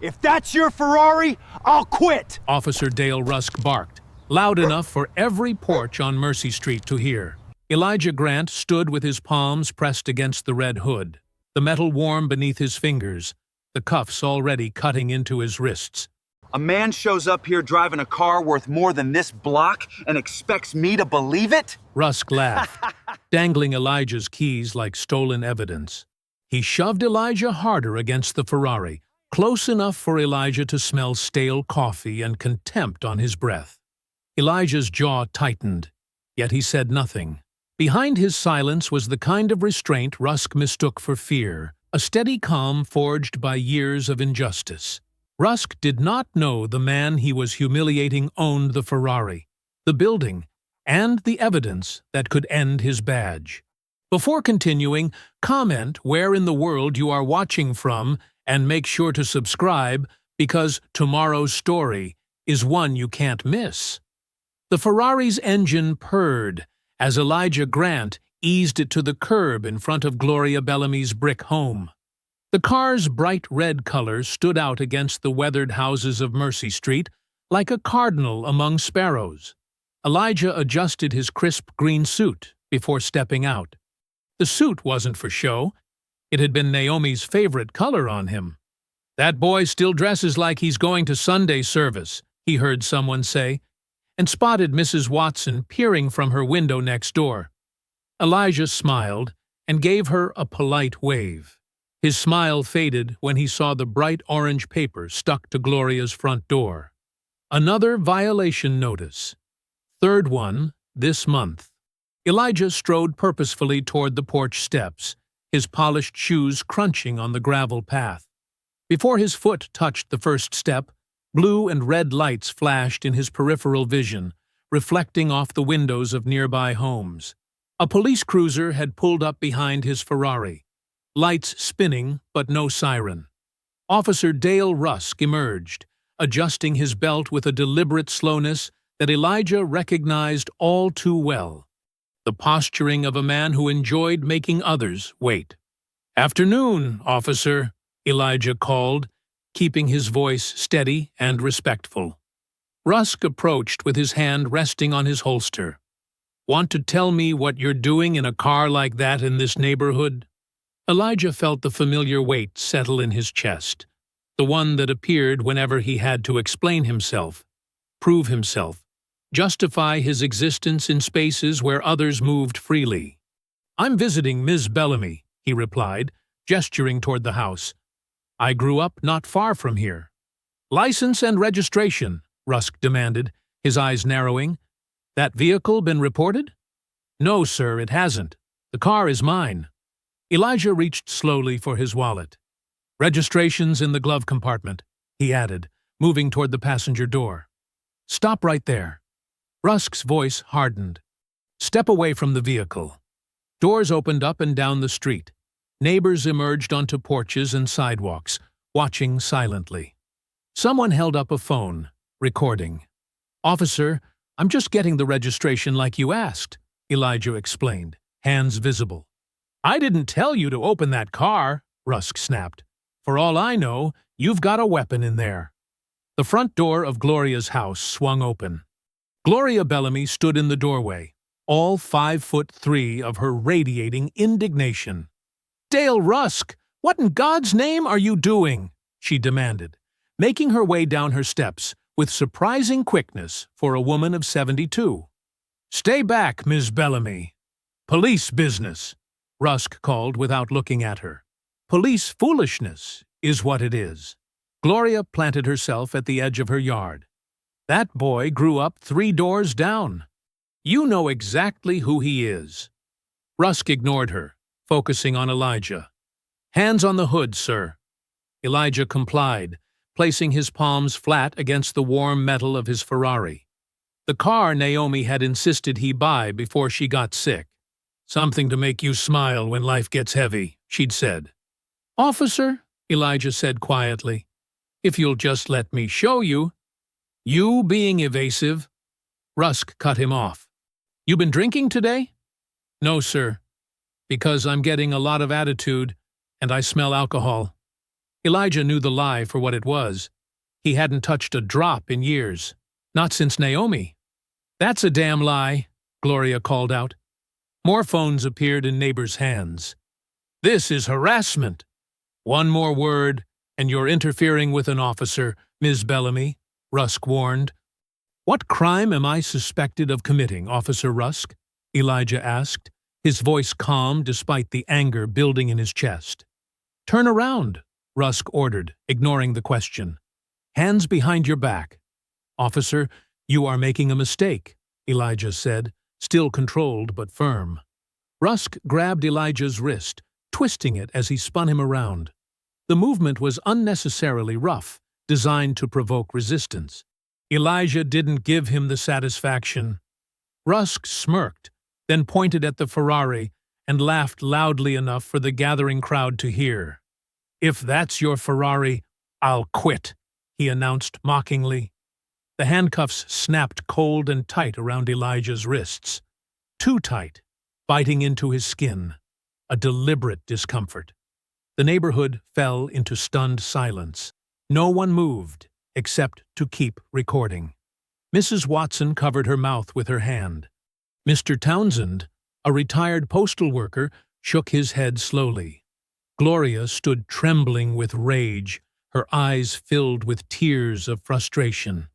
If that's your Ferrari, I'll quit! Officer Dale Rusk barked, loud enough for every porch on Mercy Street to hear. Elijah Grant stood with his palms pressed against the red hood, the metal warm beneath his fingers, the cuffs already cutting into his wrists. A man shows up here driving a car worth more than this block and expects me to believe it? Rusk laughed, dangling Elijah's keys like stolen evidence. He shoved Elijah harder against the Ferrari, close enough for Elijah to smell stale coffee and contempt on his breath. Elijah's jaw tightened, yet he said nothing. Behind his silence was the kind of restraint Rusk mistook for fear, a steady calm forged by years of injustice. Rusk did not know the man he was humiliating owned the Ferrari, the building, and the evidence that could end his badge. Before continuing, comment where in the world you are watching from and make sure to subscribe because tomorrow's story is one you can't miss. The Ferrari's engine purred as Elijah Grant eased it to the curb in front of Gloria Bellamy's brick home. The car's bright red color stood out against the weathered houses of Mercy Street like a cardinal among sparrows. Elijah adjusted his crisp green suit before stepping out. The suit wasn't for show. It had been Naomi's favorite color on him. "That boy still dresses like he's going to Sunday service," he heard someone say, and spotted Mrs. Watson peering from her window next door. Elijah smiled and gave her a polite wave. His smile faded when he saw the bright orange paper stuck to Gloria's front door. Another violation notice. Third one this month. Elijah strode purposefully toward the porch steps, his polished shoes crunching on the gravel path. Before his foot touched the first step, blue and red lights flashed in his peripheral vision, reflecting off the windows of nearby homes. A police cruiser had pulled up behind his Ferrari, lights spinning but no siren. Officer Dale Rusk emerged, adjusting his belt with a deliberate slowness that Elijah recognized all too well. The posturing of a man who enjoyed making others wait. "Afternoon, officer," Elijah called, keeping his voice steady and respectful. Rusk approached with his hand resting on his holster. "Want to tell me what you're doing in a car like that in this neighborhood?" Elijah felt the familiar weight settle in his chest, the one that appeared whenever he had to explain himself, prove himself, justify his existence in spaces where others moved freely. "I'm visiting Ms. Bellamy," he replied, gesturing toward the house. "I grew up not far from here." "License and registration," Rusk demanded, his eyes narrowing. "That vehicle been reported?" "No, sir, it hasn't. The car is mine." Elijah reached slowly for his wallet. "Registration's in the glove compartment," he added, moving toward the passenger door. "Stop right there." Rusk's voice hardened. "Step away from the vehicle." Doors opened up and down the street. Neighbors emerged onto porches and sidewalks, watching silently. Someone held up a phone, recording. "Officer, I'm just getting the registration like you asked," Elijah explained, hands visible. "I didn't tell you to open that car," Rusk snapped. "For all I know, you've got a weapon in there." The front door of Gloria's house swung open. Gloria Bellamy stood in the doorway, all 5'3" of her radiating indignation. "Dale Rusk, what in God's name are you doing?" she demanded, making her way down her steps with surprising quickness for a woman of 72. "Stay back, Ms. Bellamy. Police business," Rusk called without looking at her. "Police foolishness is what it is." Gloria planted herself at the edge of her yard. "That boy grew up 3 doors down. You know exactly who he is." Rusk ignored her, focusing on Elijah. "Hands on the hood, sir." Elijah complied, placing his palms flat against the warm metal of his Ferrari. The car Naomi had insisted he buy before she got sick. "Something to make you smile when life gets heavy," she'd said. "Officer," Elijah said quietly, "if you'll just let me show you." "You being evasive." Rusk cut him off. "You been drinking today?" "No, sir, because I'm getting a lot of attitude, and I smell alcohol." Elijah knew the lie for what it was. He hadn't touched a drop in years. Not since Naomi. "That's a damn lie," Gloria called out. More phones appeared in neighbors' hands. "This is harassment. One more word, and you're interfering with an officer, Ms. Bellamy," Rusk warned. "What crime am I suspected of committing, Officer Rusk?" Elijah asked, his voice calm despite the anger building in his chest. "Turn around," Rusk ordered, ignoring the question. "Hands behind your back." "Officer, you are making a mistake," Elijah said, still controlled but firm. Rusk grabbed Elijah's wrist, twisting it as he spun him around. The movement was unnecessarily rough, designed to provoke resistance. Elijah didn't give him the satisfaction. Rusk smirked, then pointed at the Ferrari and laughed loudly enough for the gathering crowd to hear. "If that's your Ferrari, I'll quit," he announced mockingly. The handcuffs snapped cold and tight around Elijah's wrists. Too tight, biting into his skin. A deliberate discomfort. The neighborhood fell into stunned silence. No one moved, except to keep recording. Mrs. Watson covered her mouth with her hand. Mr. Townsend, a retired postal worker, shook his head slowly. Gloria stood trembling with rage, her eyes filled with tears of frustration.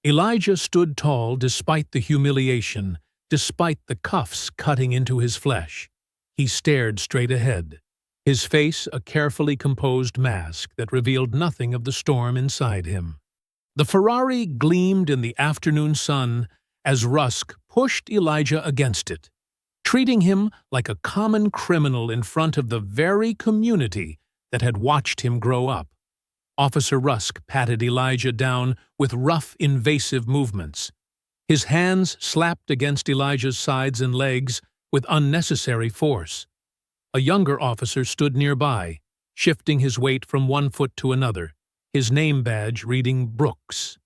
Elijah stood tall despite the humiliation, despite the cuffs cutting into his flesh. He stared straight ahead, his face a carefully composed mask that revealed nothing of the storm inside him. The Ferrari gleamed in the afternoon sun as Rusk pushed Elijah against it, treating him like a common criminal in front of the very community that had watched him grow up. Officer Rusk patted Elijah down with rough, invasive movements. His hands slapped against Elijah's sides and legs with unnecessary force. A younger officer stood nearby, shifting his weight from one foot to another, his name badge reading Brooks.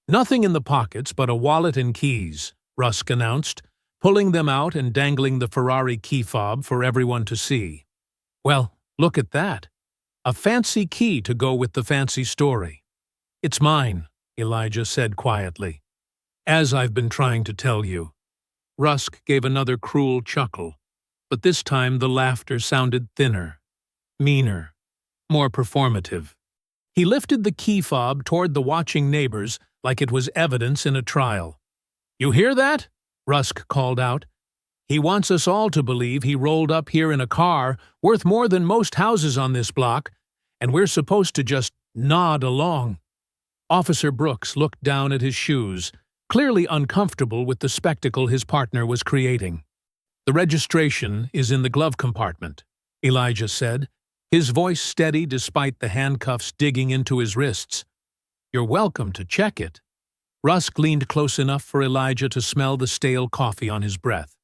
"Nothing in the pockets but a wallet and keys," Rusk announced, pulling them out and dangling the Ferrari key fob for everyone to see. "Well, look at that. A fancy key to go with the fancy story." "It's mine," Elijah said quietly. "As I've been trying to tell you." Rusk gave another cruel chuckle, but this time the laughter sounded thinner, meaner, more performative. He lifted the key fob toward the watching neighbors like it was evidence in a trial. "You hear that?" Rusk called out. "He wants us all to believe he rolled up here in a car worth more than most houses on this block, and we're supposed to just nod along." Officer Brooks looked down at his shoes, clearly uncomfortable with the spectacle his partner was creating. "The registration is in the glove compartment," Elijah said, his voice steady despite the handcuffs digging into his wrists. "You're welcome to check it." Rusk leaned close enough for Elijah to smell the stale coffee on his breath.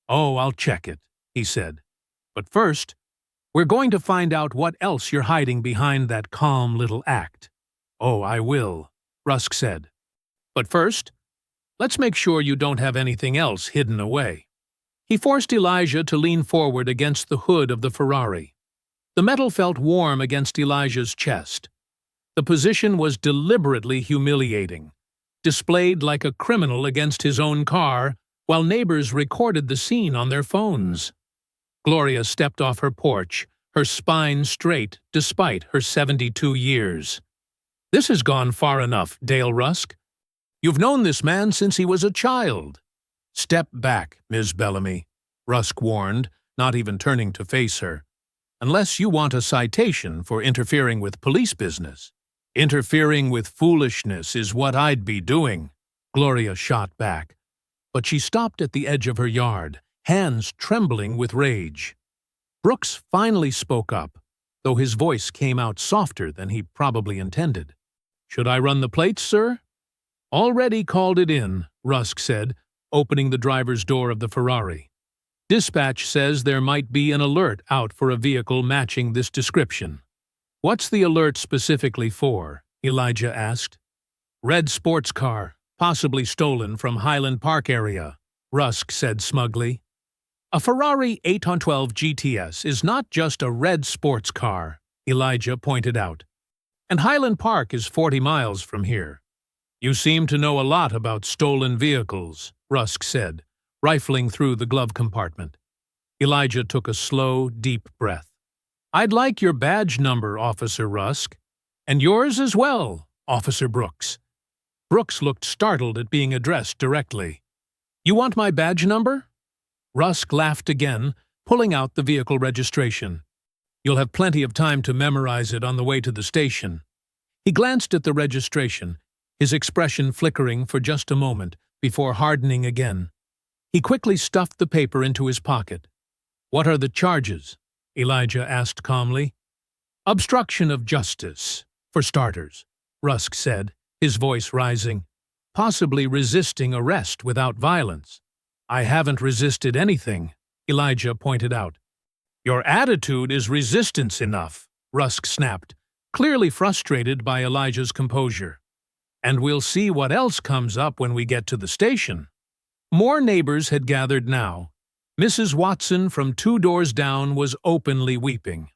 "Oh, I'll check it," he said. "But first, we're going to find out what else you're hiding behind that calm little act." "Oh, I will," Rusk said. "But first, let's make sure you don't have anything else hidden away." He forced Elijah to lean forward against the hood of the Ferrari. The metal felt warm against Elijah's chest. The position was deliberately humiliating, displayed like a criminal against his own car, while neighbors recorded the scene on their phones. Gloria stepped off her porch, her spine straight despite her 72 years. "This has gone far enough, Dale Rusk. You've known this man since he was a child." "Step back, Ms. Bellamy," Rusk warned, not even turning to face her. "Unless you want a citation for interfering with police business." "Interfering with foolishness is what I'd be doing," Gloria shot back. But she stopped at the edge of her yard, hands trembling with rage. Brooks finally spoke up, though his voice came out softer than he probably intended. "Should I run the plates, sir?" "Already called it in," Rusk said, opening the driver's door of the Ferrari. "Dispatch says there might be an alert out for a vehicle matching this description." "What's the alert specifically for?" Elijah asked. "Red sports car, possibly stolen from Highland Park area," Rusk said smugly. "A Ferrari 812 GTS is not just a red sports car," Elijah pointed out. And Highland Park is 40 miles from here. You seem to know a lot about stolen vehicles, Rusk said, rifling through the glove compartment. Elijah took a slow, deep breath. I'd like your badge number, Officer Rusk. And yours as well, Officer Brooks. Brooks looked startled at being addressed directly. You want my badge number? Rusk laughed again, pulling out the vehicle registration. You'll have plenty of time to memorize it on the way to the station. He glanced at the registration, his expression flickering for just a moment before hardening again. He quickly stuffed the paper into his pocket. What are the charges? Elijah asked calmly. Obstruction of justice, for starters, Rusk said, his voice rising. Possibly resisting arrest without violence. I haven't resisted anything, Elijah pointed out. Your attitude is resistance enough, Rusk snapped, clearly frustrated by Elijah's composure. And we'll see what else comes up when we get to the station. More neighbors had gathered now. Mrs. Watson from 2 doors down was openly weeping.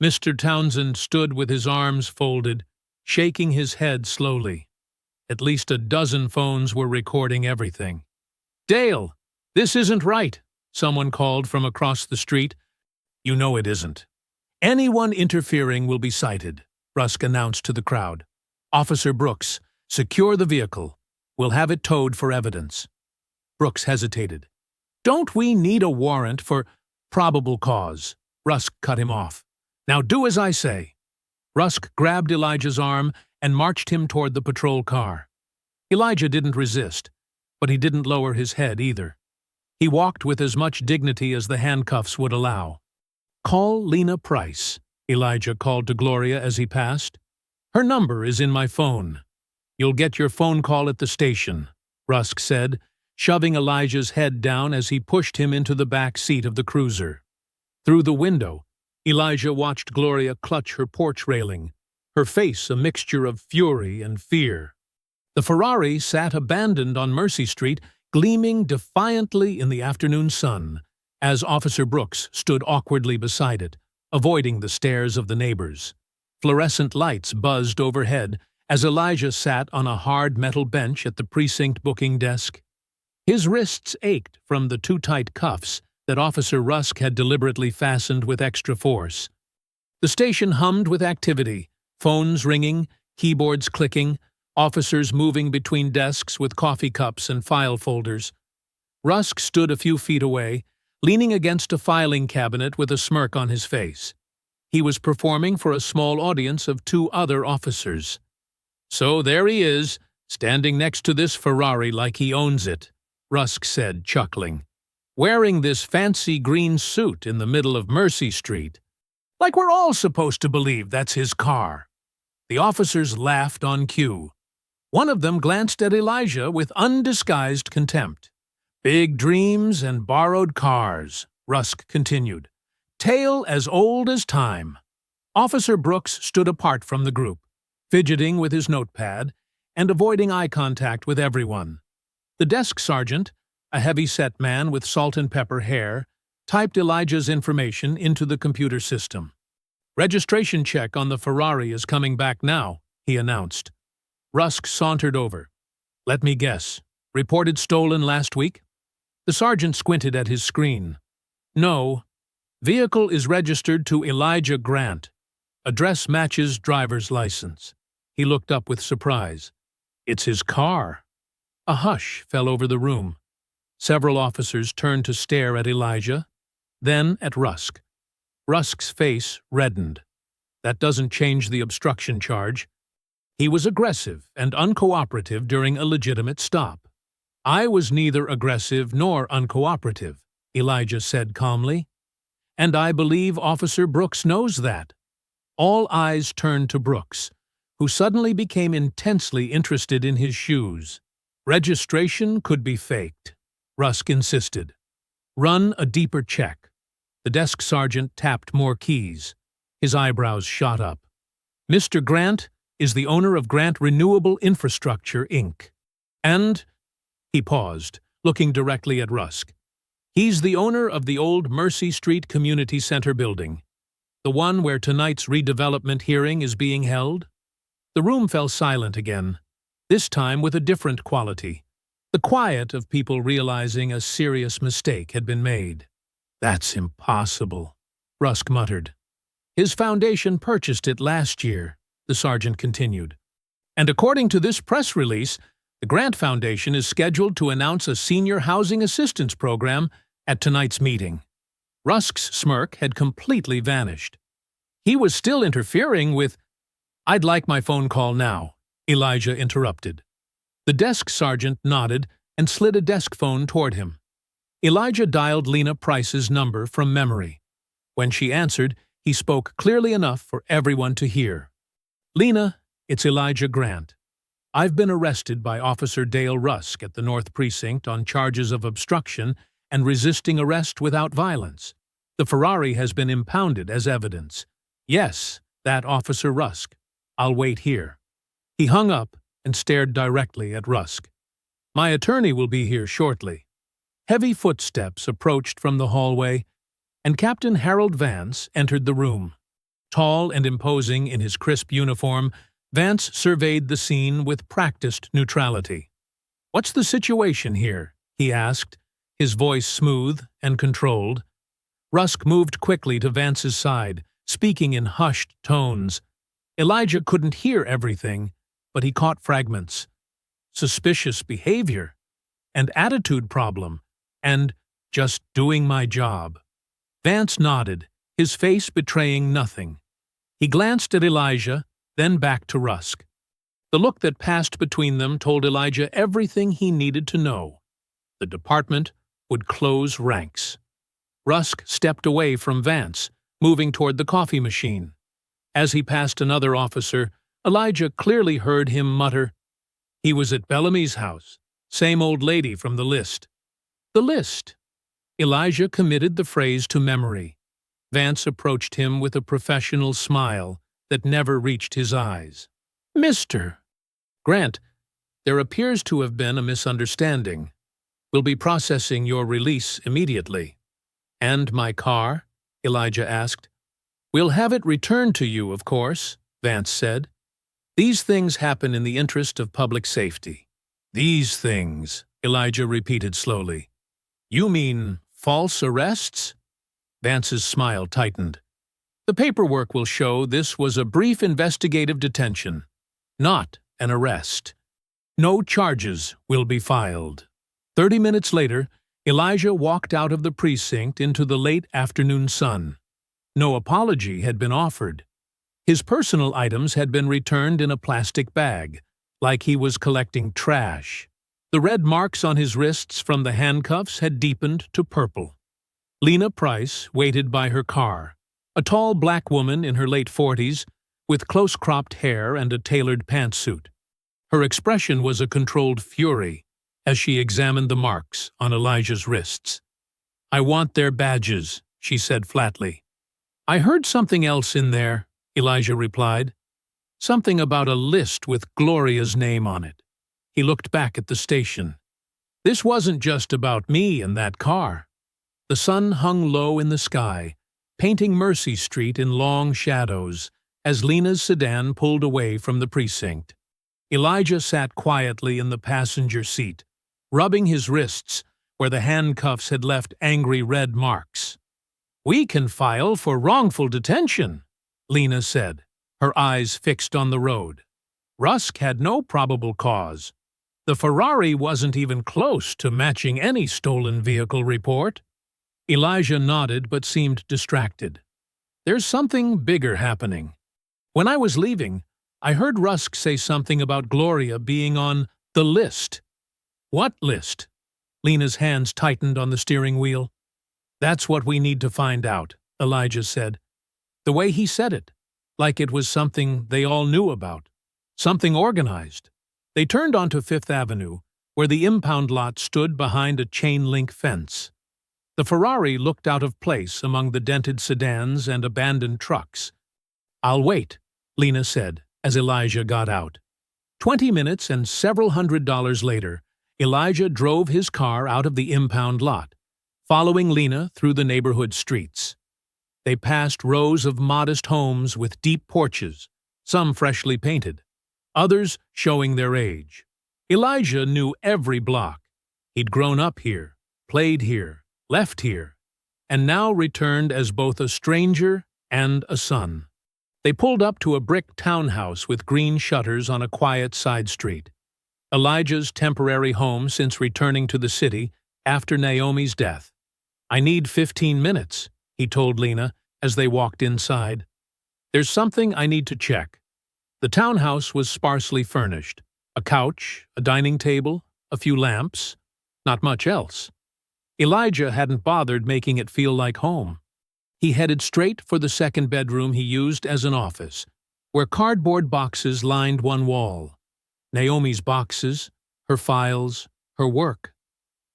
Mr. Townsend stood with his arms folded, shaking his head slowly. At least a dozen phones were recording everything. Dale, this isn't right, someone called from across the street. You know it isn't. Anyone interfering will be cited, Rusk announced to the crowd. Officer Brooks, secure the vehicle. We'll have it towed for evidence. Brooks hesitated. Don't we need a warrant for probable cause? Rusk cut him off. Now do as I say. Rusk grabbed Elijah's arm and marched him toward the patrol car. Elijah didn't resist, but he didn't lower his head either. He walked with as much dignity as the handcuffs would allow. Call Lena Price, Elijah called to Gloria as he passed. Her number is in my phone. You'll get your phone call at the station, Rusk said, shoving Elijah's head down as he pushed him into the back seat of the cruiser. Through the window, Elijah watched Gloria clutch her porch railing, her face a mixture of fury and fear. The Ferrari sat abandoned on Mercy Street, gleaming defiantly in the afternoon sun, as Officer Brooks stood awkwardly beside it, avoiding the stares of the neighbors. Fluorescent lights buzzed overhead as Elijah sat on a hard metal bench at the precinct booking desk. His wrists ached from the too tight cuffs that Officer Rusk had deliberately fastened with extra force. The station hummed with activity, phones ringing, keyboards clicking, officers moving between desks with coffee cups and file folders. Rusk stood a few feet away, leaning against a filing cabinet with a smirk on his face. He was performing for a small audience of 2 other officers. So there he is, standing next to this Ferrari like he owns it, Rusk said, chuckling. Wearing this fancy green suit in the middle of Mercy Street. Like we're all supposed to believe that's his car. The officers laughed on cue. One of them glanced at Elijah with undisguised contempt. Big dreams and borrowed cars, Rusk continued. Tale as old as time. Officer Brooks stood apart from the group, fidgeting with his notepad and avoiding eye contact with everyone. The desk sergeant, a heavy-set man with salt and pepper hair, typed Elijah's information into the computer system. Registration check on the Ferrari is coming back now, he announced. Rusk sauntered over. Let me guess. Reported stolen last week? The sergeant squinted at his screen. No. Vehicle is registered to Elijah Grant. Address matches driver's license. He looked up with surprise. It's his car. A hush fell over the room. Several officers turned to stare at Elijah, then at Rusk. Rusk's face reddened. That doesn't change the obstruction charge. He was aggressive and uncooperative during a legitimate stop. I was neither aggressive nor uncooperative, Elijah said calmly. And I believe Officer Brooks knows that. All eyes turned to Brooks, who suddenly became intensely interested in his shoes. Registration could be faked, Rusk insisted. Run a deeper check. The desk sergeant tapped more keys. His eyebrows shot up. Mr. Grant is the owner of Grant Renewable Infrastructure, Inc. And, he paused, looking directly at Rusk, he's the owner of the old Mercy Street Community Center building. The one where tonight's redevelopment hearing is being held? The room fell silent again, this time with a different quality. The quiet of people realizing a serious mistake had been made. That's impossible, Rusk muttered. His foundation purchased it last year, the sergeant continued. And according to this press release, the Grant Foundation is scheduled to announce a senior housing assistance program at tonight's meeting. Rusk's smirk had completely vanished. He was still interfering with— "I'd like my phone call now," Elijah interrupted. The desk sergeant nodded and slid a desk phone toward him. Elijah dialed Lena Price's number from memory. When she answered, he spoke clearly enough for everyone to hear. "Lena, it's Elijah Grant. I've been arrested by Officer Dale Rusk at the North Precinct on charges of obstruction and resisting arrest without violence. The Ferrari has been impounded as evidence. Yes, that Officer Rusk. I'll wait here." He hung up and stared directly at Rusk. "My attorney will be here shortly." Heavy footsteps approached from the hallway, and Captain Harold Vance entered the room. Tall and imposing in his crisp uniform, Vance surveyed the scene with practiced neutrality. "What's the situation here?" he asked, his voice smooth and controlled. Rusk moved quickly to Vance's side, speaking in hushed tones. Elijah couldn't hear everything, but he caught fragments. Suspicious behavior, and attitude problem, and just doing my job. Vance nodded, his face betraying nothing. He glanced at Elijah, then back to Rusk. The look that passed between them told Elijah everything he needed to know. The department would close ranks. Rusk stepped away from Vance, moving toward the coffee machine. As he passed another officer, Elijah clearly heard him mutter, "He was at Bellamy's house. Same old lady from the list." The list. Elijah committed the phrase to memory. Vance approached him with a professional smile that never reached his eyes. "Mr. Grant, there appears to have been a misunderstanding. We'll be processing your release immediately." "And my car?" Elijah asked. "We'll have it returned to you, of course," Vance said. "These things happen in the interest of public safety." "These things," Elijah repeated slowly. "You mean false arrests?" Vance's smile tightened. "The paperwork will show this was a brief investigative detention, not an arrest. No charges will be filed." 30 minutes later, Elijah walked out of the precinct into the late afternoon sun. No apology had been offered. His personal items had been returned in a plastic bag, like he was collecting trash. The red marks on his wrists from the handcuffs had deepened to purple. Lena Price waited by her car, a tall black woman in her late 40s, with close-cropped hair and a tailored pantsuit. Her expression was a controlled fury as she examined the marks on Elijah's wrists. "I want their badges," she said flatly. "I heard something else in there," Elijah replied. "Something about a list with Gloria's name on it." He looked back at the station. This wasn't just about me and that car. The sun hung low in the sky, painting Mercy Street in long shadows as Lena's sedan pulled away from the precinct. Elijah sat quietly in the passenger seat, rubbing his wrists where the handcuffs had left angry red marks. "We can file for wrongful detention," Lena said, her eyes fixed on the road. "Rusk had no probable cause. The Ferrari wasn't even close to matching any stolen vehicle report." Elijah nodded but seemed distracted. "There's something bigger happening. When I was leaving, I heard Rusk say something about Gloria being on the list." "What list?" Lena's hands tightened on the steering wheel. "That's what we need to find out," Elijah said. The way he said it, like it was something they all knew about, something organized. They turned onto Fifth Avenue, where the impound lot stood behind a chain-link fence. The Ferrari looked out of place among the dented sedans and abandoned trucks. "I'll wait," Lena said, as Elijah got out. 20 minutes and several $100s later, Elijah drove his car out of the impound lot, following Lena through the neighborhood streets. They passed rows of modest homes with deep porches, some freshly painted, others showing their age. Elijah knew every block. He'd grown up here, played here, left here, and now returned as both a stranger and a son. They pulled up to a brick townhouse with green shutters on a quiet side street. Elijah's temporary home since returning to the city after Naomi's death. "I need 15 minutes," he told Lena as they walked inside. "There's something I need to check." The townhouse was sparsely furnished. A couch, a dining table, a few lamps, not much else. Elijah hadn't bothered making it feel like home. He headed straight for the second bedroom he used as an office, where cardboard boxes lined one wall. Naomi's boxes, her files, her work.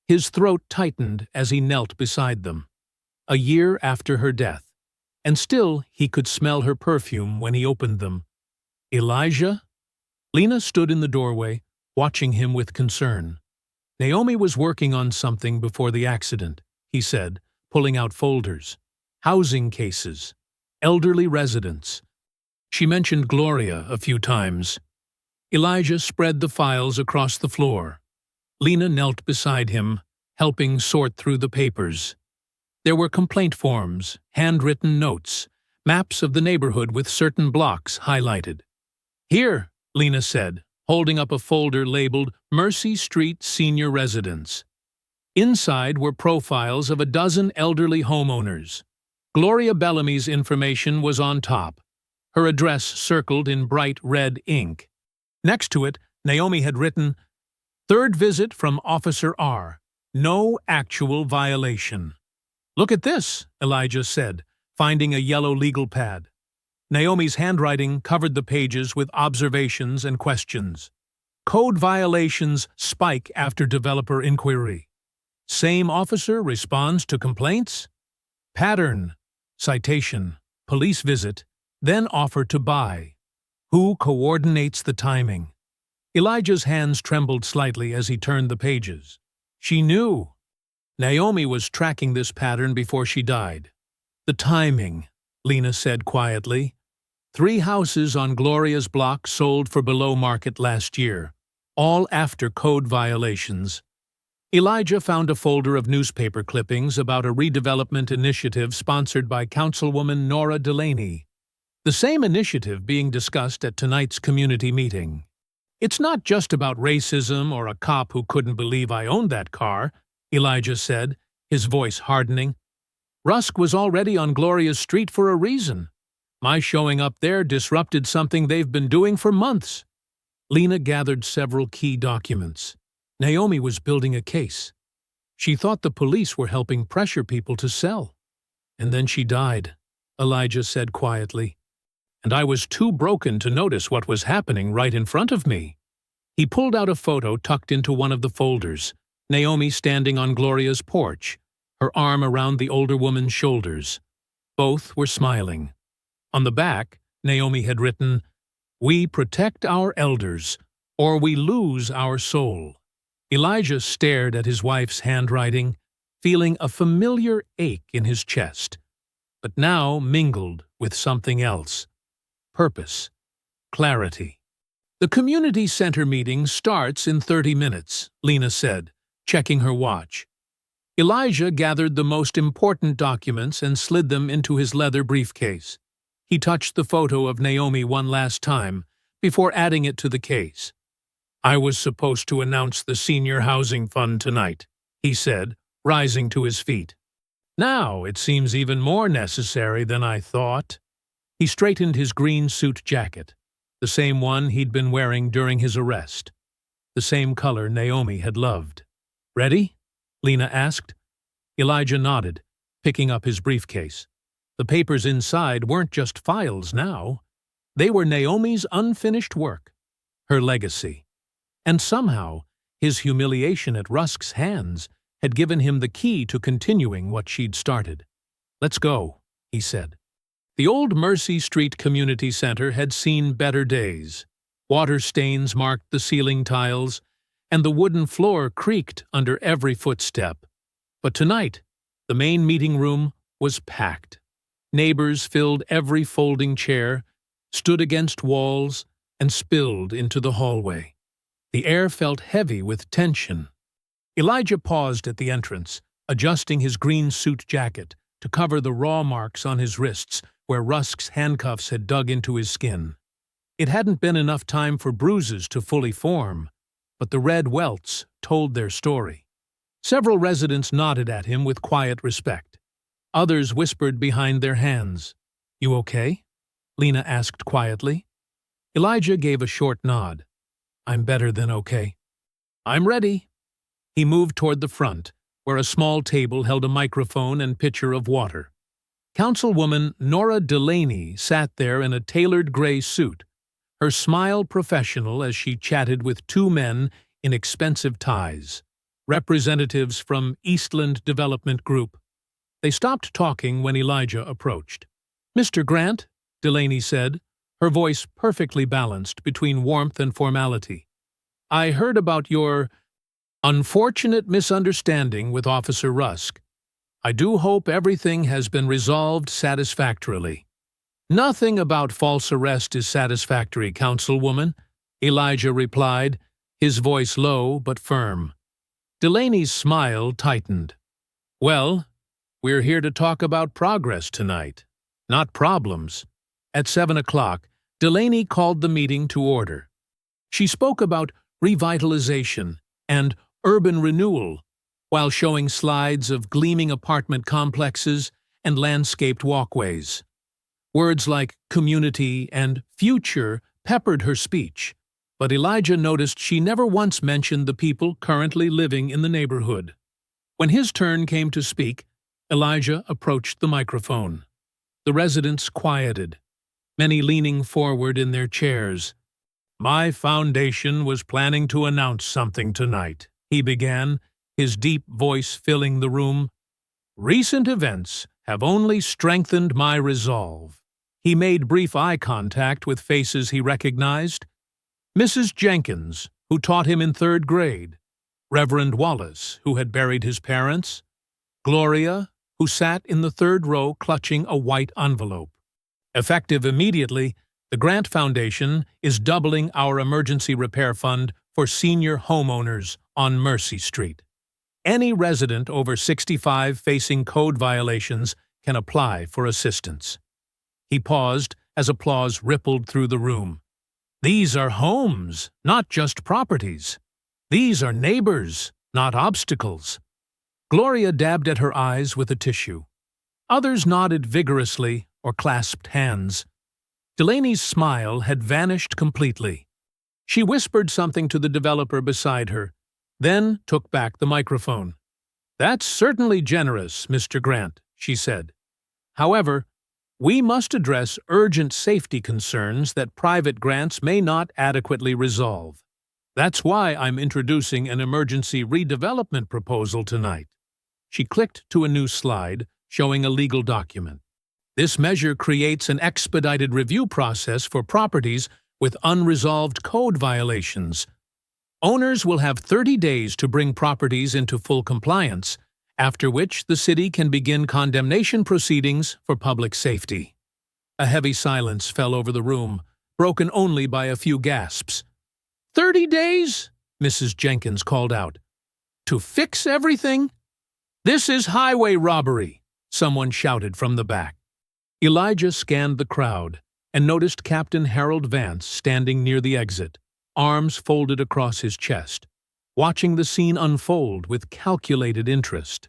His throat tightened as he knelt beside them. A year after her death, and still he could smell her perfume when he opened them. Elijah? Lena stood in the doorway, watching him with concern. "Naomi was working on something before the accident," he said, pulling out folders. "Housing cases. Elderly residents." She mentioned Gloria a few times. Elijah spread the files across the floor. Lena knelt beside him, helping sort through the papers. There were complaint forms, handwritten notes, maps of the neighborhood with certain blocks highlighted. "Here," Lena said, holding up a folder labeled Mercy Street Senior Residence. Inside were profiles of a dozen elderly homeowners. Gloria Bellamy's information was on top, her address circled in bright red ink. Next to it, Naomi had written, "Third visit from Officer R. No actual violation." "Look at this," Elijah said, finding a yellow legal pad. Naomi's handwriting covered the pages with observations and questions. "Code violations spike after developer inquiry. Same officer responds to complaints. Pattern, citation, police visit, then offer to buy. Who coordinates the timing?" Elijah's hands trembled slightly as he turned the pages. She knew. Naomi was tracking this pattern before she died. "The timing," Lena said quietly. 3 houses on Gloria's block sold for below market last year, all after code violations. Elijah found a folder of newspaper clippings about a redevelopment initiative sponsored by Councilwoman Nora Delaney. The same initiative being discussed at tonight's community meeting. "It's not just about racism or a cop who couldn't believe I owned that car," Elijah said, his voice hardening. "Rusk was already on Gloria's street for a reason. My showing up there disrupted something they've been doing for months." Lena gathered several key documents. Naomi was building a case. She thought the police were helping pressure people to sell. "And then she died," Elijah said quietly. "And I was too broken to notice what was happening right in front of me." He pulled out a photo tucked into one of the folders, Naomi standing on Gloria's porch, her arm around the older woman's shoulders. Both were smiling. On the back, Naomi had written, "We protect our elders, or we lose our soul." Elijah stared at his wife's handwriting, feeling a familiar ache in his chest, but now mingled with something else. Purpose. Clarity. "The community center meeting starts in 30 minutes, Lena said, checking her watch. Elijah gathered the most important documents and slid them into his leather briefcase. He touched the photo of Naomi one last time before adding it to the case. "I was supposed to announce the senior housing fund tonight," he said, rising to his feet. "Now it seems even more necessary than I thought." He straightened his green suit jacket, the same one he'd been wearing during his arrest, the same color Naomi had loved. "Ready?" Lena asked. Elijah nodded, picking up his briefcase. The papers inside weren't just files now. They were Naomi's unfinished work, her legacy. And somehow, his humiliation at Rusk's hands had given him the key to continuing what she'd started. "Let's go," he said. The old Mercy Street Community Center had seen better days. Water stains marked the ceiling tiles, and the wooden floor creaked under every footstep. But tonight, the main meeting room was packed. Neighbors filled every folding chair, stood against walls, and spilled into the hallway. The air felt heavy with tension. Elijah paused at the entrance, adjusting his green suit jacket to cover the raw marks on his wrists where Rusk's handcuffs had dug into his skin. It hadn't been enough time for bruises to fully form, but the red welts told their story. Several residents nodded at him with quiet respect. Others whispered behind their hands. "You okay?" Lena asked quietly. Elijah gave a short nod. "I'm better than okay." "I'm ready." He moved toward the front, where a small table held a microphone and pitcher of water. Councilwoman Nora Delaney sat there in a tailored gray suit, her smile professional as she chatted with two men in expensive ties, representatives from Eastland Development Group. They stopped talking when Elijah approached. "Mr. Grant," Delaney said, her voice perfectly balanced between warmth and formality. "I heard about your unfortunate misunderstanding with Officer Rusk. I do hope everything has been resolved satisfactorily." "Nothing about false arrest is satisfactory, Councilwoman," Elijah replied, his voice low but firm. Delaney's smile tightened. "Well, we're here to talk about progress tonight, not problems." At 7 o'clock, Delaney called the meeting to order. She spoke about revitalization and urban renewal, while showing slides of gleaming apartment complexes and landscaped walkways. Words like community and future peppered her speech, but Elijah noticed she never once mentioned the people currently living in the neighborhood. When his turn came to speak, Elijah approached the microphone. The residents quieted, many leaning forward in their chairs. "My foundation was planning to announce something tonight," he began, his deep voice filling the room. "Recent events have only strengthened my resolve." He made brief eye contact with faces he recognized. Mrs. Jenkins, who taught him in 3rd grade, Reverend Wallace, who had buried his parents, Gloria, who sat in the 3rd row clutching a white envelope. Effective immediately, the Grant Foundation is doubling our emergency repair fund for senior homeowners on Mercy Street. Any resident over 65 facing code violations can apply for assistance. He paused as applause rippled through the room. "These are homes, not just properties. These are neighbors, not obstacles." Gloria dabbed at her eyes with a tissue. Others nodded vigorously or clasped hands. Delaney's smile had vanished completely. She whispered something to the developer beside her, then took back the microphone. "That's certainly generous, Mr. Grant," she said. "However, we must address urgent safety concerns that private grants may not adequately resolve. That's why I'm introducing an emergency redevelopment proposal tonight." She clicked to a new slide, showing a legal document. "This measure creates an expedited review process for properties with unresolved code violations. Owners will have 30 days to bring properties into full compliance, after which the city can begin condemnation proceedings for public safety." A heavy silence fell over the room, broken only by a few gasps. "30 days?" Mrs. Jenkins called out. "To fix everything? This is highway robbery," someone shouted from the back. Elijah scanned the crowd and noticed Captain Harold Vance standing near the exit, arms folded across his chest, watching the scene unfold with calculated interest.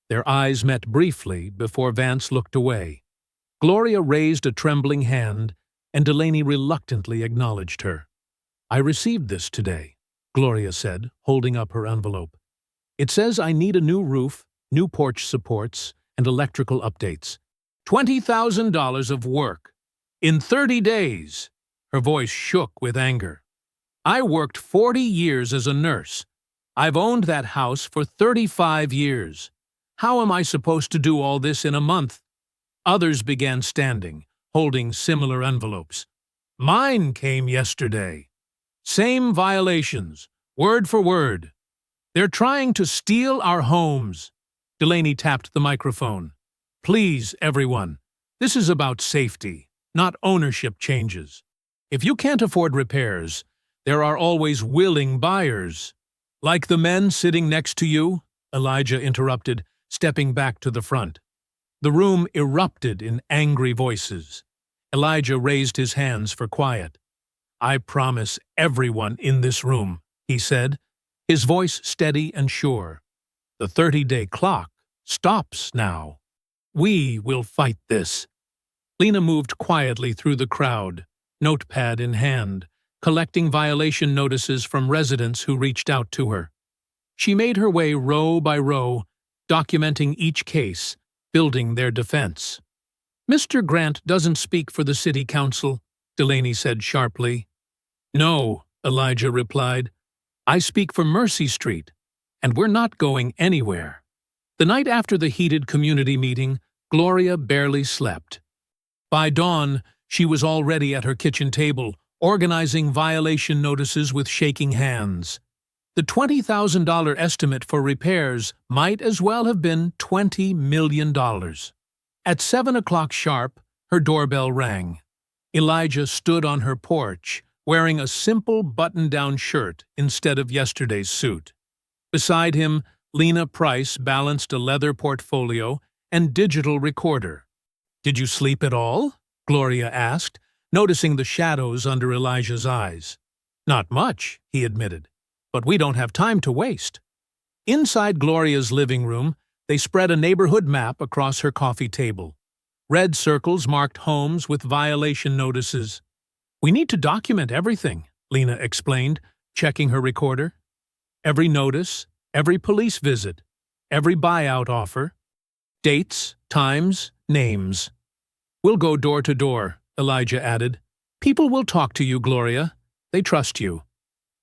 Their eyes met briefly before Vance looked away. Gloria raised a trembling hand, and Delaney reluctantly acknowledged her. "I received this today," Gloria said, holding up her envelope. "It says I need a new roof, new porch supports, and electrical updates. $20,000 of work. In 30 days." Her voice shook with anger. "I worked 40 years as a nurse. I've owned that house for 35 years. How am I supposed to do all this in a month?" Others began standing, holding similar envelopes. "Mine came yesterday. Same violations, word for word. They're trying to steal our homes." Delaney tapped the microphone. "Please, everyone, This is about safety, not ownership changes. If you can't afford repairs, there are always willing buyers. Like the men sitting next to you, Elijah interrupted, stepping back to the front. The room erupted in angry voices. Elijah raised his hands for quiet. "I promise everyone in this room," he said, his voice steady and sure. "The 30-day clock stops now. We will fight this." Lena moved quietly through the crowd, notepad in hand, collecting violation notices from residents who reached out to her. She made her way row by row, documenting each case, building their defense. "Mr. Grant doesn't speak for the city council," Delaney said sharply. "No," Elijah replied. "I speak for Mercy Street, and we're not going anywhere." The night after the heated community meeting, Gloria barely slept. By dawn, she was already at her kitchen table, organizing violation notices with shaking hands. The $20,000 estimate for repairs might as well have been $20 million. At 7 o'clock sharp, her doorbell rang. Elijah stood on her porch, wearing a simple button-down shirt instead of yesterday's suit. Beside him, Lena Price balanced a leather portfolio and digital recorder. "Did you sleep at all?" Gloria asked, noticing the shadows under Elijah's eyes. "Not much," he admitted, "but we don't have time to waste." Inside Gloria's living room, they spread a neighborhood map across her coffee table. Red circles marked homes with violation notices. "We need to document everything," Lena explained, checking her recorder. "Every notice, every police visit, every buyout offer. Dates, times, names." "We'll go door to door," Elijah added. "People will talk to you, Gloria. They trust you."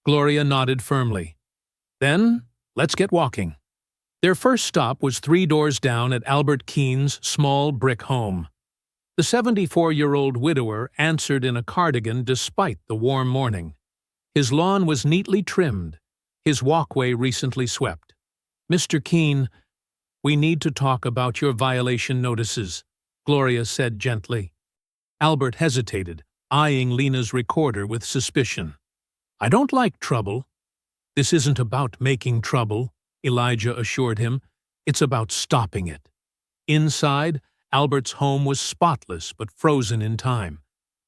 Gloria nodded firmly. "Then, let's get walking." Their first stop was 3 doors down at Albert Keene's small brick home. The 74-year-old widower answered in a cardigan despite the warm morning. His lawn was neatly trimmed, his walkway recently swept. "Mr. Keene, we need to talk about your violation notices," Gloria said gently. Albert hesitated, eyeing Lena's recorder with suspicion. "I don't like trouble." "This isn't about making trouble," Elijah assured him. "It's about stopping it." Inside, Albert's home was spotless but frozen in time.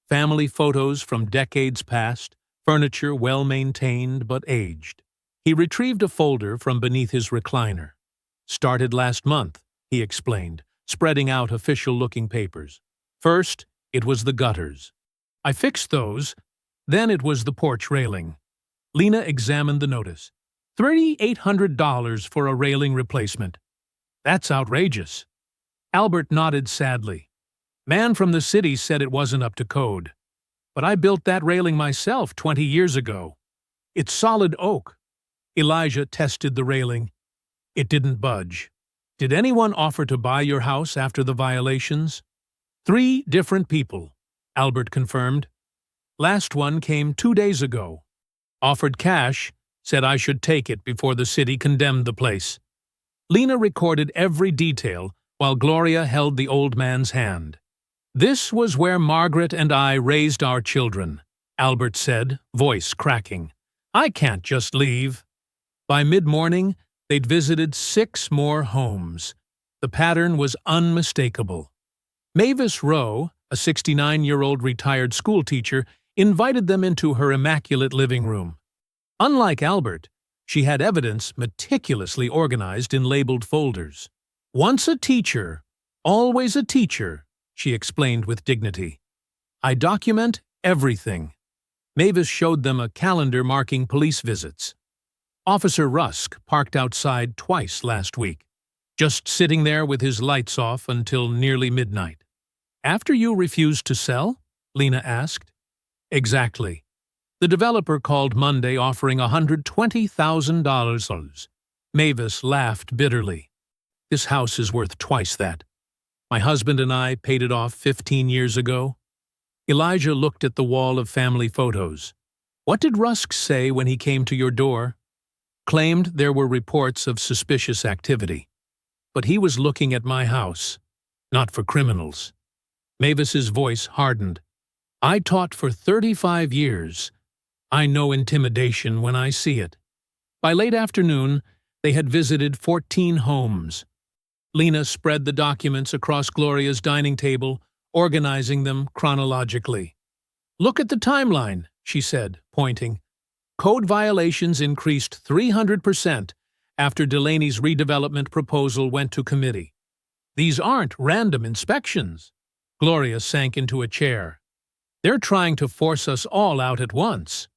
Family photos from decades past, furniture well-maintained but aged. He retrieved a folder from beneath his recliner. "Started last month," he explained, spreading out official-looking papers. "First, it was the gutters. I fixed those. Then it was the porch railing." Lena examined the notice. $3,800 for a railing replacement. "That's outrageous." Albert nodded sadly. "Man from the city said it wasn't up to code. But I built that railing myself 20 years ago. It's solid oak." Elijah tested the railing. It didn't budge. "Did anyone offer to buy your house after the violations?" 3 different people," Albert confirmed. "Last one came 2 days ago. Offered cash, said I should take it before the city condemned the place." Lena recorded every detail while Gloria held the old man's hand. "This was where Margaret and I raised our children," Albert said, voice cracking. "I can't just leave." By mid-morning, they'd visited 6 more homes. The pattern was unmistakable. Mavis Rowe, a 69-year-old retired schoolteacher, invited them into her immaculate living room. Unlike Albert, she had evidence meticulously organized in labeled folders. "Once a teacher, always a teacher," she explained with dignity. "I document everything." Mavis showed them a calendar marking police visits. Officer Rusk parked outside twice last week, just sitting there with his lights off until nearly midnight. "After you refused to sell?" Lena asked. "Exactly. The developer called Monday offering $120,000. Mavis laughed bitterly. "This house is worth twice that. My husband and I paid it off 15 years ago." Elijah looked at the wall of family photos. "What did Rusk say when he came to your door?" "Claimed there were reports of suspicious activity. But he was looking at my house, not for criminals." Mavis's voice hardened. I taught for 35 years. I know intimidation when I see it. By late afternoon, they had visited 14 homes. Lena spread the documents across Gloria's dining table, organizing them chronologically. Look at the timeline, she said, pointing. Code violations increased 300% after Delaney's redevelopment proposal went to committee. These aren't random inspections. Gloria sank into a chair. They're trying to force us all out at once.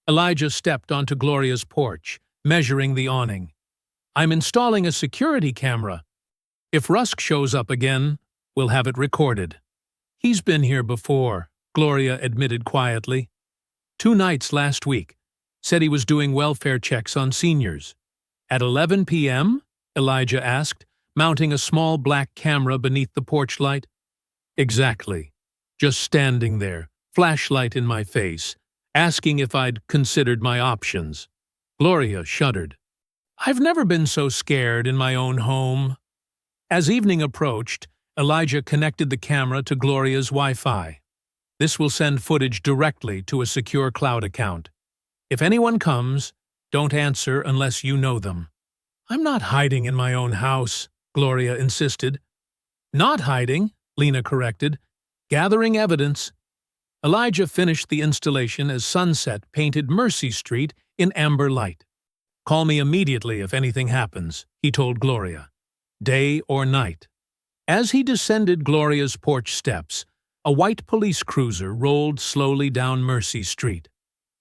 Elijah stepped onto Gloria's porch, measuring the awning. I'm installing a security camera. If Rusk shows up again, we'll have it recorded. He's been here before, Gloria admitted quietly. 2 nights last week. Said he was doing welfare checks on seniors. At 11 p.m., Elijah asked, mounting a small black camera beneath the porch light. Exactly. Just standing there, flashlight in my face, asking if I'd considered my options. Gloria shuddered. I've never been so scared in my own home. As evening approached, Elijah connected the camera to Gloria's Wi-Fi. This will send footage directly to a secure cloud account. If anyone comes, don't answer unless you know them. I'm not hiding in my own house, Gloria insisted. Not hiding, Lena corrected. Gathering evidence. Elijah finished the installation as sunset painted Mercy Street in amber light. Call me immediately if anything happens, he told Gloria. Day or night. As he descended Gloria's porch steps, a white police cruiser rolled slowly down Mercy Street.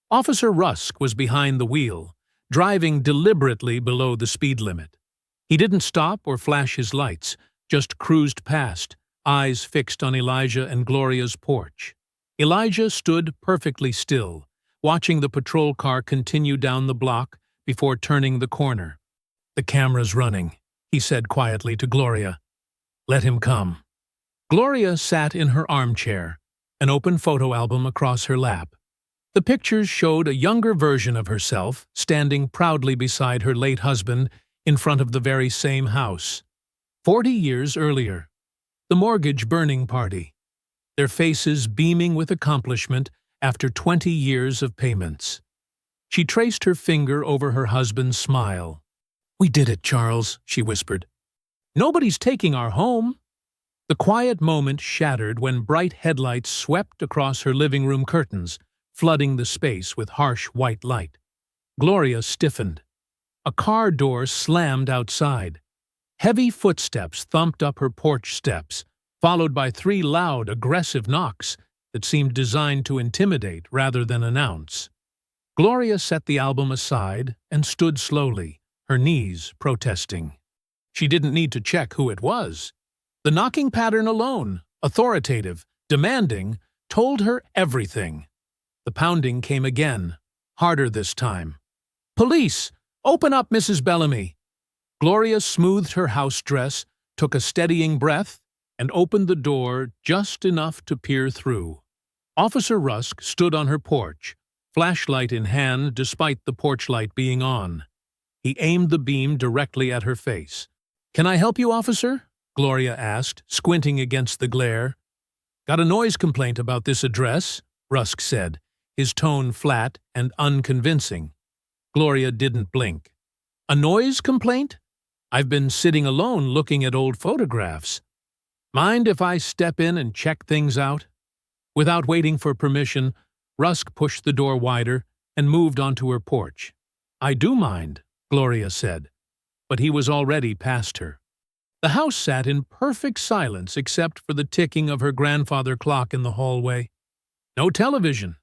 Officer Rusk was behind the wheel, driving deliberately below the speed limit. He didn't stop or flash his lights, just cruised past, eyes fixed on Elijah and Gloria's porch. Elijah stood perfectly still, watching the patrol car continue down the block before turning the corner. The camera's running, he said quietly to Gloria. Let him come. Gloria sat in her armchair, an open photo album across her lap. The pictures showed a younger version of herself standing proudly beside her late husband in front of the very same house. 40 years earlier. The mortgage burning party. Their faces beaming with accomplishment after 20 years of payments. She traced her finger over her husband's smile. We did it, Charles, she whispered. Nobody's taking our home. The quiet moment shattered when bright headlights swept across her living room curtains, flooding the space with harsh white light. Gloria stiffened. A car door slammed outside. Heavy footsteps thumped up her porch steps, followed by 3 loud, aggressive knocks that seemed designed to intimidate rather than announce. Gloria set the album aside and stood slowly, her knees protesting. She didn't need to check who it was. The knocking pattern alone, authoritative, demanding, told her everything. The pounding came again, harder this time. Police! Open up, Mrs. Bellamy! Gloria smoothed her house dress, took a steadying breath, and opened the door just enough to peer through. Officer Rusk stood on her porch, flashlight in hand despite the porch light being on. He aimed the beam directly at her face. Can I help you, officer? Gloria asked, squinting against the glare. Got a noise complaint about this address, Rusk said, his tone flat and unconvincing. Gloria didn't blink. A noise complaint? I've been sitting alone looking at old photographs. Mind if I step in and check things out? Without waiting for permission, Rusk pushed the door wider and moved onto her porch. I do mind, Gloria said, but he was already past her. The house sat in perfect silence except for the ticking of her grandfather clock in the hallway. No television,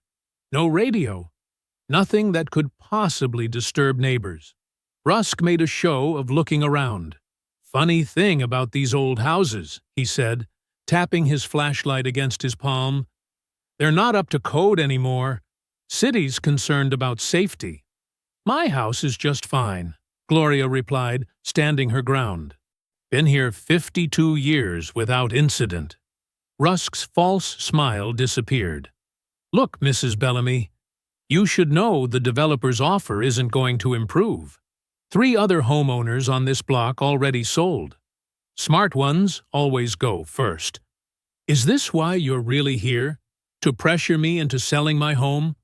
no radio, nothing that could possibly disturb neighbors. Rusk made a show of looking around. Funny thing about these old houses, he said, tapping his flashlight against his palm. They're not up to code anymore. City's concerned about safety. My house is just fine, Gloria replied, standing her ground. Been here 52 years without incident. Rusk's false smile disappeared. Look, Mrs. Bellamy, you should know the developer's offer isn't going to improve. 3 other homeowners on this block already sold. Smart ones always go first. Is this why you're really here? To pressure me into selling my home?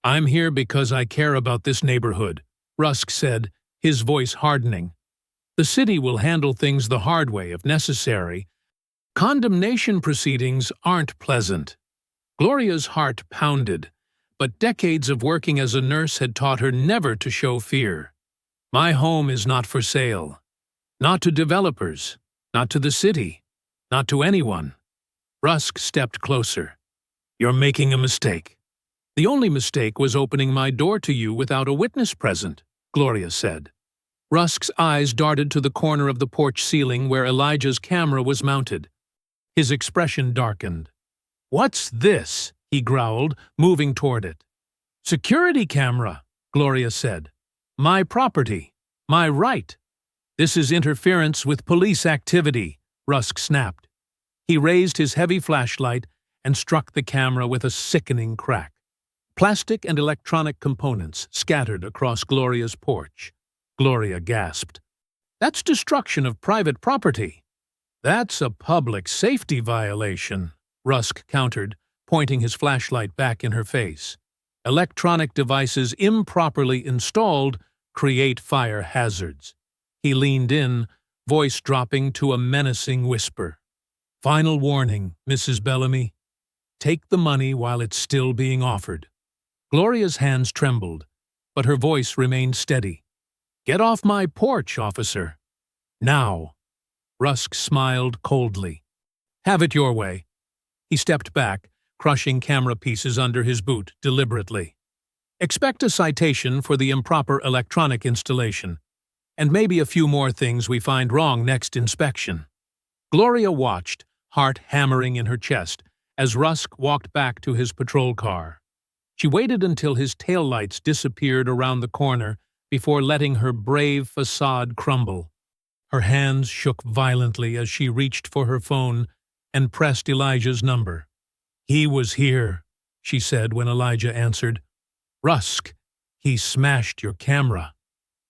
I'm here because I care about this neighborhood, Rusk said, his voice hardening. The city will handle things the hard way if necessary. Condemnation proceedings aren't pleasant. Gloria's heart pounded, but decades of working as a nurse had taught her never to show fear. My home is not for sale. Not to developers, not to the city, not to anyone. Rusk stepped closer. You're making a mistake. The only mistake was opening my door to you without a witness present, Gloria said. Rusk's eyes darted to the corner of the porch ceiling where Elijah's camera was mounted. His expression darkened. What's this? He growled, moving toward it. Security camera, Gloria said. My property. My right. This is interference with police activity, Rusk snapped. He raised his heavy flashlight and struck the camera with a sickening crack. Plastic and electronic components scattered across Gloria's porch. Gloria gasped. That's destruction of private property. That's a public safety violation, Rusk countered, pointing his flashlight back in her face. Electronic devices improperly installed create fire hazards. He leaned in, voice dropping to a menacing whisper. Final warning, Mrs. Bellamy. Take the money while it's still being offered. Gloria's hands trembled, but her voice remained steady. Get off my porch, officer. Now. Rusk smiled coldly. Have it your way. He stepped back, crushing camera pieces under his boot deliberately. Expect a citation for the improper electronic installation, and maybe a few more things we find wrong next inspection. Gloria watched, heart hammering in her chest, as Rusk walked back to his patrol car. She waited until his taillights disappeared around the corner before letting her brave facade crumble. Her hands shook violently as she reached for her phone and pressed Elijah's number. He was here, she said when Elijah answered. Rusk, he smashed your camera.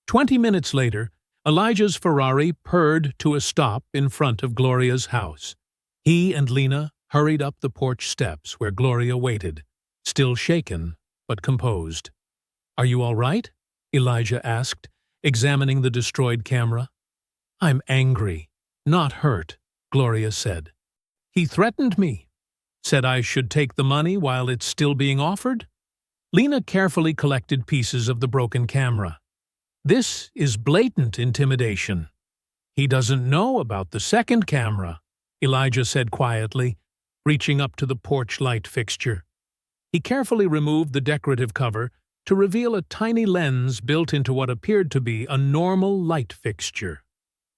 20 minutes later, Elijah's Ferrari purred to a stop in front of Gloria's house. He and Lena hurried up the porch steps where Gloria waited, still shaken but composed. Are you all right? Elijah asked, examining the destroyed camera. I'm angry, not hurt, Gloria said. He threatened me. Said I should take the money while it's still being offered? Lena carefully collected pieces of the broken camera. This is blatant intimidation. He doesn't know about the second camera, Elijah said quietly, reaching up to the porch light fixture. He carefully removed the decorative cover to reveal a tiny lens built into what appeared to be a normal light fixture.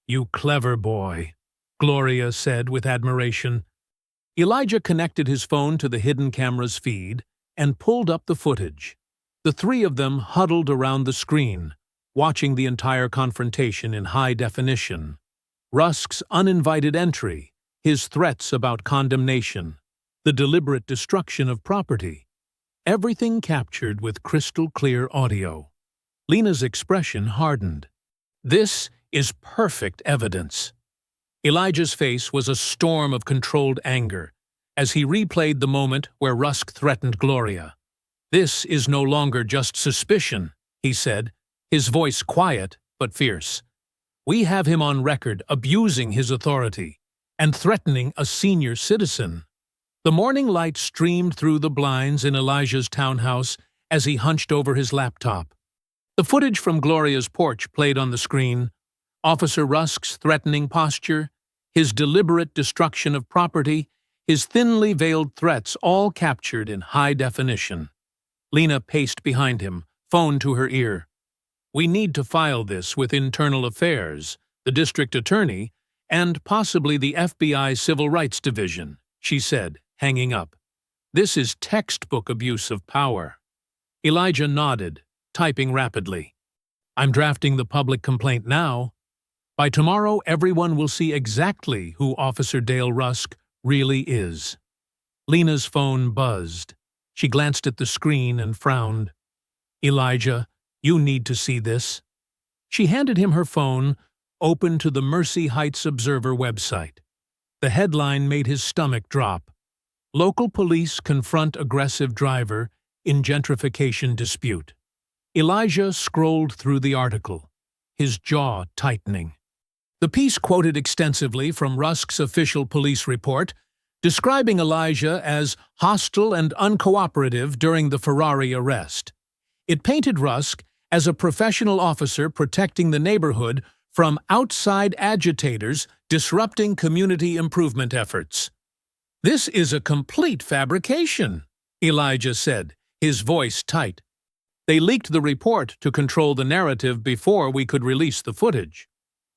You clever boy, Gloria said with admiration. Elijah connected his phone to the hidden camera's feed and pulled up the footage. The three of them huddled around the screen, watching the entire confrontation in high definition. Rusk's uninvited entry, his threats about condemnation, the deliberate destruction of property. Everything captured with crystal-clear audio. Lena's expression hardened. This is perfect evidence. Elijah's face was a storm of controlled anger as he replayed the moment where Rusk threatened Gloria. This is no longer just suspicion, he said, his voice quiet but fierce. We have him on record abusing his authority and threatening a senior citizen. The morning light streamed through the blinds in Elijah's townhouse as he hunched over his laptop. The footage from Gloria's porch played on the screen. Officer Rusk's threatening posture, his deliberate destruction of property, his thinly veiled threats all captured in high definition. Lena paced behind him, phone to her ear. We need to file this with Internal Affairs, the district attorney, and possibly the FBI Civil Rights Division, she said, hanging up. This is textbook abuse of power. Elijah nodded, typing rapidly. I'm drafting the public complaint now. By tomorrow, everyone will see exactly who Officer Dale Rusk really is. Lena's phone buzzed. She glanced at the screen and frowned. Elijah, you need to see this. She handed him her phone, open to the Mercy Heights Observer website. The headline made his stomach drop. Local police confront aggressive driver in gentrification dispute. Elijah scrolled through the article, his jaw tightening. The piece quoted extensively from Rusk's official police report, describing Elijah as hostile and uncooperative during the Ferrari arrest. It painted Rusk as a professional officer protecting the neighborhood from outside agitators disrupting community improvement efforts. "This is a complete fabrication," Elijah said, his voice tight. "They leaked the report to control the narrative before we could release the footage."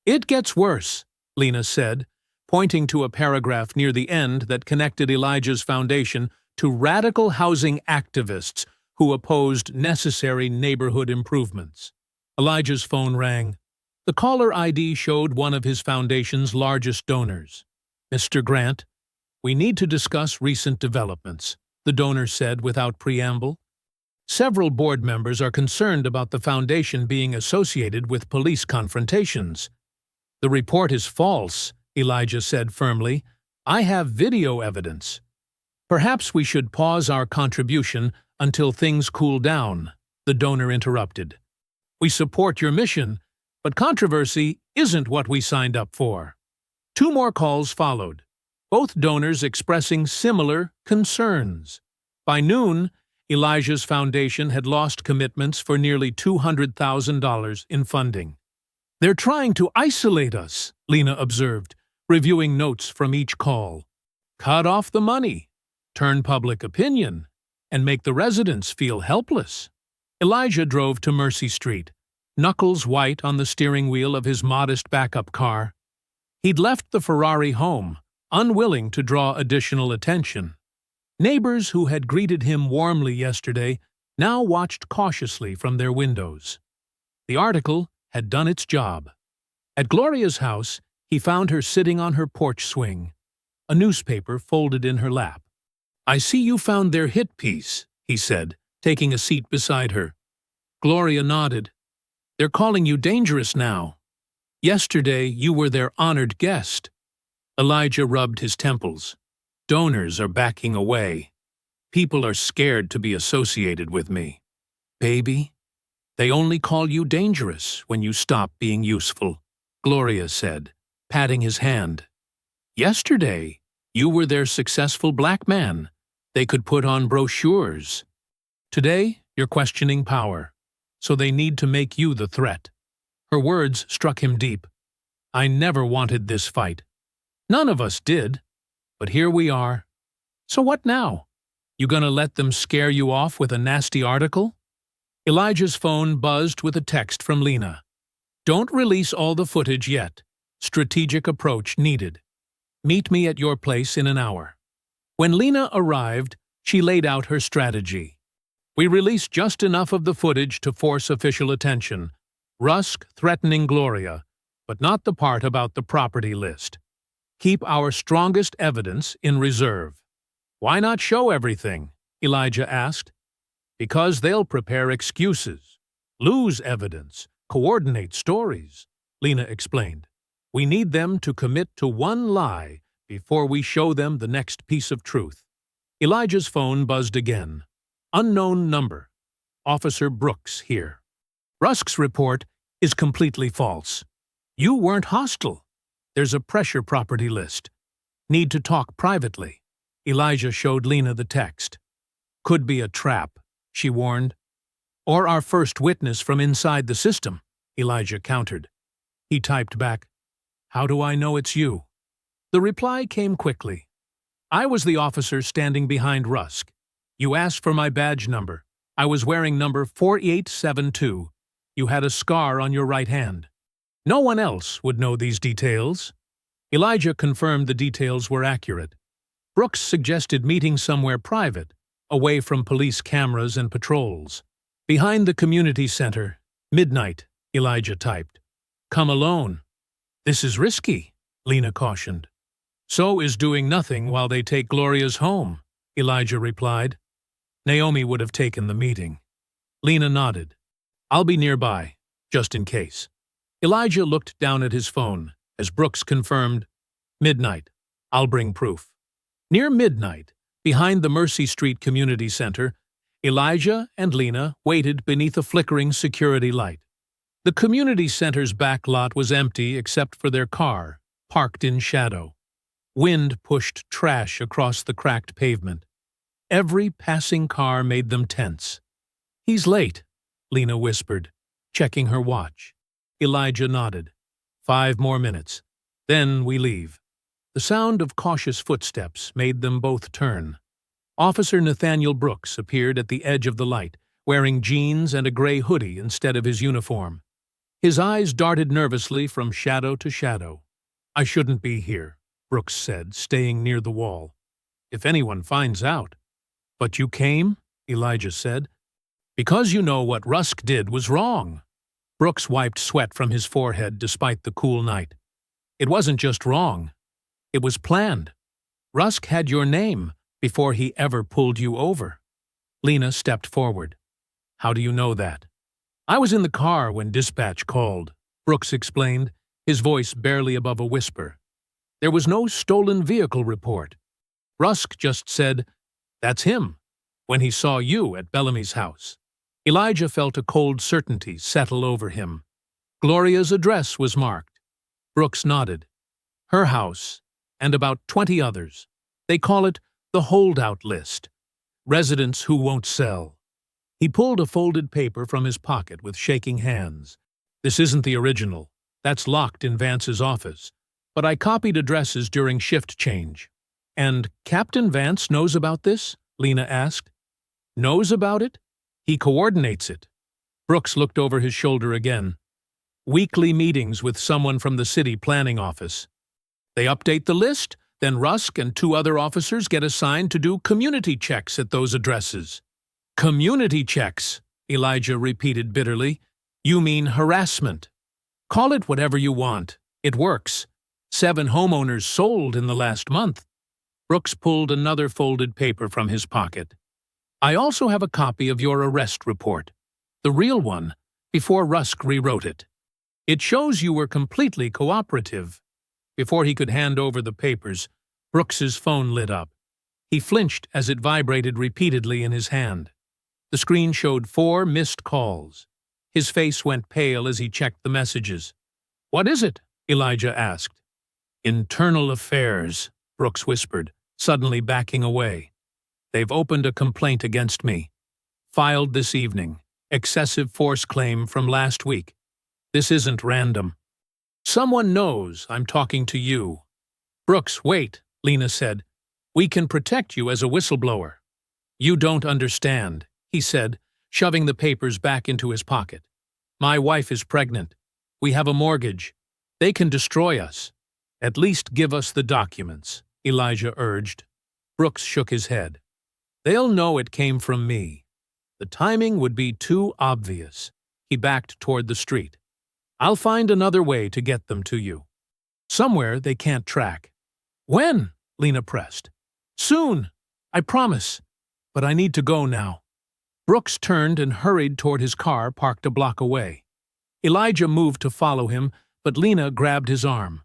"It gets worse," Lena said, pointing to a paragraph near the end that connected Elijah's foundation to radical housing activists who opposed necessary neighborhood improvements. Elijah's phone rang. The caller ID showed one of his foundation's largest donors. "Mr. Grant, we need to discuss recent developments," the donor said without preamble. "Several board members are concerned about the foundation being associated with police confrontations." "The report is false," Elijah said firmly. "I have video evidence." "Perhaps we should pause our contribution until things cool down," the donor interrupted. "We support your mission, but controversy isn't what we signed up for." 2 more calls followed, both donors expressing similar concerns. By noon, Elijah's foundation had lost commitments for nearly $200,000 in funding. "They're trying to isolate us," Lena observed, reviewing notes from each call. "Cut off the money, turn public opinion, and make the residents feel helpless." Elijah drove to Mercy Street, knuckles white on the steering wheel of his modest backup car. He'd left the Ferrari home, unwilling to draw additional attention. Neighbors who had greeted him warmly yesterday now watched cautiously from their windows. The article had done its job. At Gloria's house, he found her sitting on her porch swing, a newspaper folded in her lap. "I see you found their hit piece," he said, taking a seat beside her. Gloria nodded. "They're calling you dangerous now. Yesterday you were their honored guest." Elijah rubbed his temples. "Donors are backing away. People are scared to be associated with me. Baby, they only call you dangerous when you stop being useful," Gloria said, patting his hand. "Yesterday, you were their successful black man. They could put on brochures. Today, you're questioning power, so they need to make you the threat." Her words struck him deep. "I never wanted this fight. None of us did, but here we are. So what now? You gonna let them scare you off with a nasty article?" Elijah's phone buzzed with a text from Lena. "Don't release all the footage yet. Strategic approach needed. Meet me at your place in an hour." When Lena arrived, she laid out her strategy. "We released just enough of the footage to force official attention. Rusk threatening Gloria, but not the part about the property list. Keep our strongest evidence in reserve." "Why not show everything?" Elijah asked. "Because they'll prepare excuses, lose evidence, coordinate stories," Lena explained. "We need them to commit to one lie before we show them the next piece of truth." Elijah's phone buzzed again. "Unknown number. Officer Brooks here. Rusk's report is completely false. You weren't hostile. There's a pressure property list. Need to talk privately." Elijah showed Lena the text. "Could be a trap," she warned. "Or our first witness from inside the system," Elijah countered. He typed back, "How do I know it's you?" The reply came quickly. "I was the officer standing behind Rusk. You asked for my badge number. I was wearing number 4872. You had a scar on your right hand. No one else would know these details." Elijah confirmed the details were accurate. Brooks suggested meeting somewhere private, away from police cameras and patrols. "Behind the community center. Midnight," Elijah typed. "Come alone." "This is risky," Lena cautioned. "So is doing nothing while they take Gloria's home," Elijah replied. "Naomi would have taken the meeting." Lena nodded. "I'll be nearby, just in case." Elijah looked down at his phone as Brooks confirmed, "Midnight. I'll bring proof. Near midnight, behind the Mercy Street Community Center, Elijah and Lena waited beneath a flickering security light. The community center's back lot was empty except for their car, parked in shadow. Wind pushed trash across the cracked pavement. Every passing car made them tense. "He's late," Lena whispered, checking her watch. Elijah nodded. 5 more minutes. Then we leave." The sound of cautious footsteps made them both turn. Officer Nathaniel Brooks appeared at the edge of the light, wearing jeans and a gray hoodie instead of his uniform. His eyes darted nervously from shadow to shadow. "I shouldn't be here," Brooks said, staying near the wall. "If anyone finds out." "But you came?" Elijah said. "Because you know what Rusk did was wrong." Brooks wiped sweat from his forehead despite the cool night. "It wasn't just wrong. It was planned. Rusk had your name before he ever pulled you over." Lena stepped forward. "How do you know that?" "I was in the car when dispatch called," Brooks explained, his voice barely above a whisper. "There was no stolen vehicle report. Rusk just said, 'That's him,' when he saw you at Bellamy's house." Elijah felt a cold certainty settle over him. Gloria's address was marked. Brooks nodded. "Her house, and about 20 others. They call it the holdout list. Residents who won't sell." He pulled a folded paper from his pocket with shaking hands. "This isn't the original. That's locked in Vance's office. But I copied addresses during shift change." "And Captain Vance knows about this?" Lena asked. "Knows about it? He coordinates it." Brooks looked over his shoulder again. "Weekly meetings with someone from the city planning office. They update the list, then Rusk and 2 other officers get assigned to do community checks at those addresses." "Community checks," Elijah repeated bitterly. "You mean harassment. Call it whatever you want. It works. 7 homeowners sold in the last month." Brooks pulled another folded paper from his pocket. "I also have a copy of your arrest report. The real one, before Rusk rewrote it. It shows you were completely cooperative." Before he could hand over the papers, Brooks's phone lit up. He flinched as it vibrated repeatedly in his hand. The screen showed 4 missed calls. His face went pale as he checked the messages. "What is it?" Elijah asked. "Internal affairs," Brooks whispered, suddenly backing away. "They've opened a complaint against me. Filed this evening. Excessive force claim from last week. This isn't random. Someone knows I'm talking to you." "Brooks, wait," Lena said. "We can protect you as a whistleblower." "You don't understand," he said, shoving the papers back into his pocket. "My wife is pregnant. We have a mortgage. They can destroy us." "At least give us the documents," Elijah urged. Brooks shook his head. "They'll know it came from me. The timing would be too obvious." He backed toward the street. "I'll find another way to get them to you. Somewhere they can't track." "When?" Lena pressed. "Soon. I promise. But I need to go now." Brooks turned and hurried toward his car parked a block away. Elijah moved to follow him, but Lena grabbed his arm.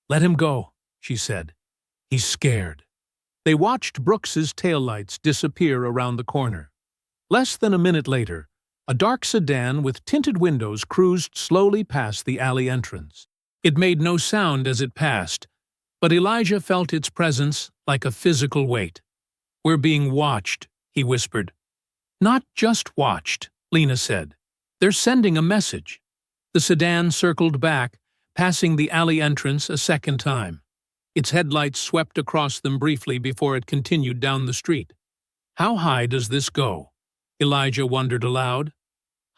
"Let him go," she said. "He's scared." They watched Brooks's taillights disappear around the corner. Less than a minute later, a dark sedan with tinted windows cruised slowly past the alley entrance. It made no sound as it passed, but Elijah felt its presence like a physical weight. "We're being watched," he whispered. "Not just watched," Lena said. "They're sending a message." The sedan circled back, passing the alley entrance a second time. Its headlights swept across them briefly before it continued down the street. "How high does this go?" Elijah wondered aloud.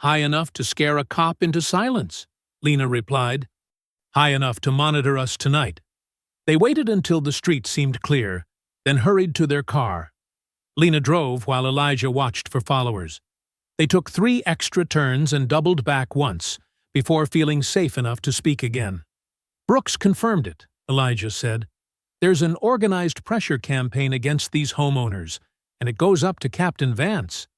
"High enough to scare a cop into silence," Lena replied. "High enough to monitor us tonight." They waited until the street seemed clear, then hurried to their car. Lena drove while Elijah watched for followers. They took 3 extra turns and doubled back once, before feeling safe enough to speak again. "Brooks confirmed it," Elijah said. "There's an organized pressure campaign against these homeowners, and it goes up to Captain Vance."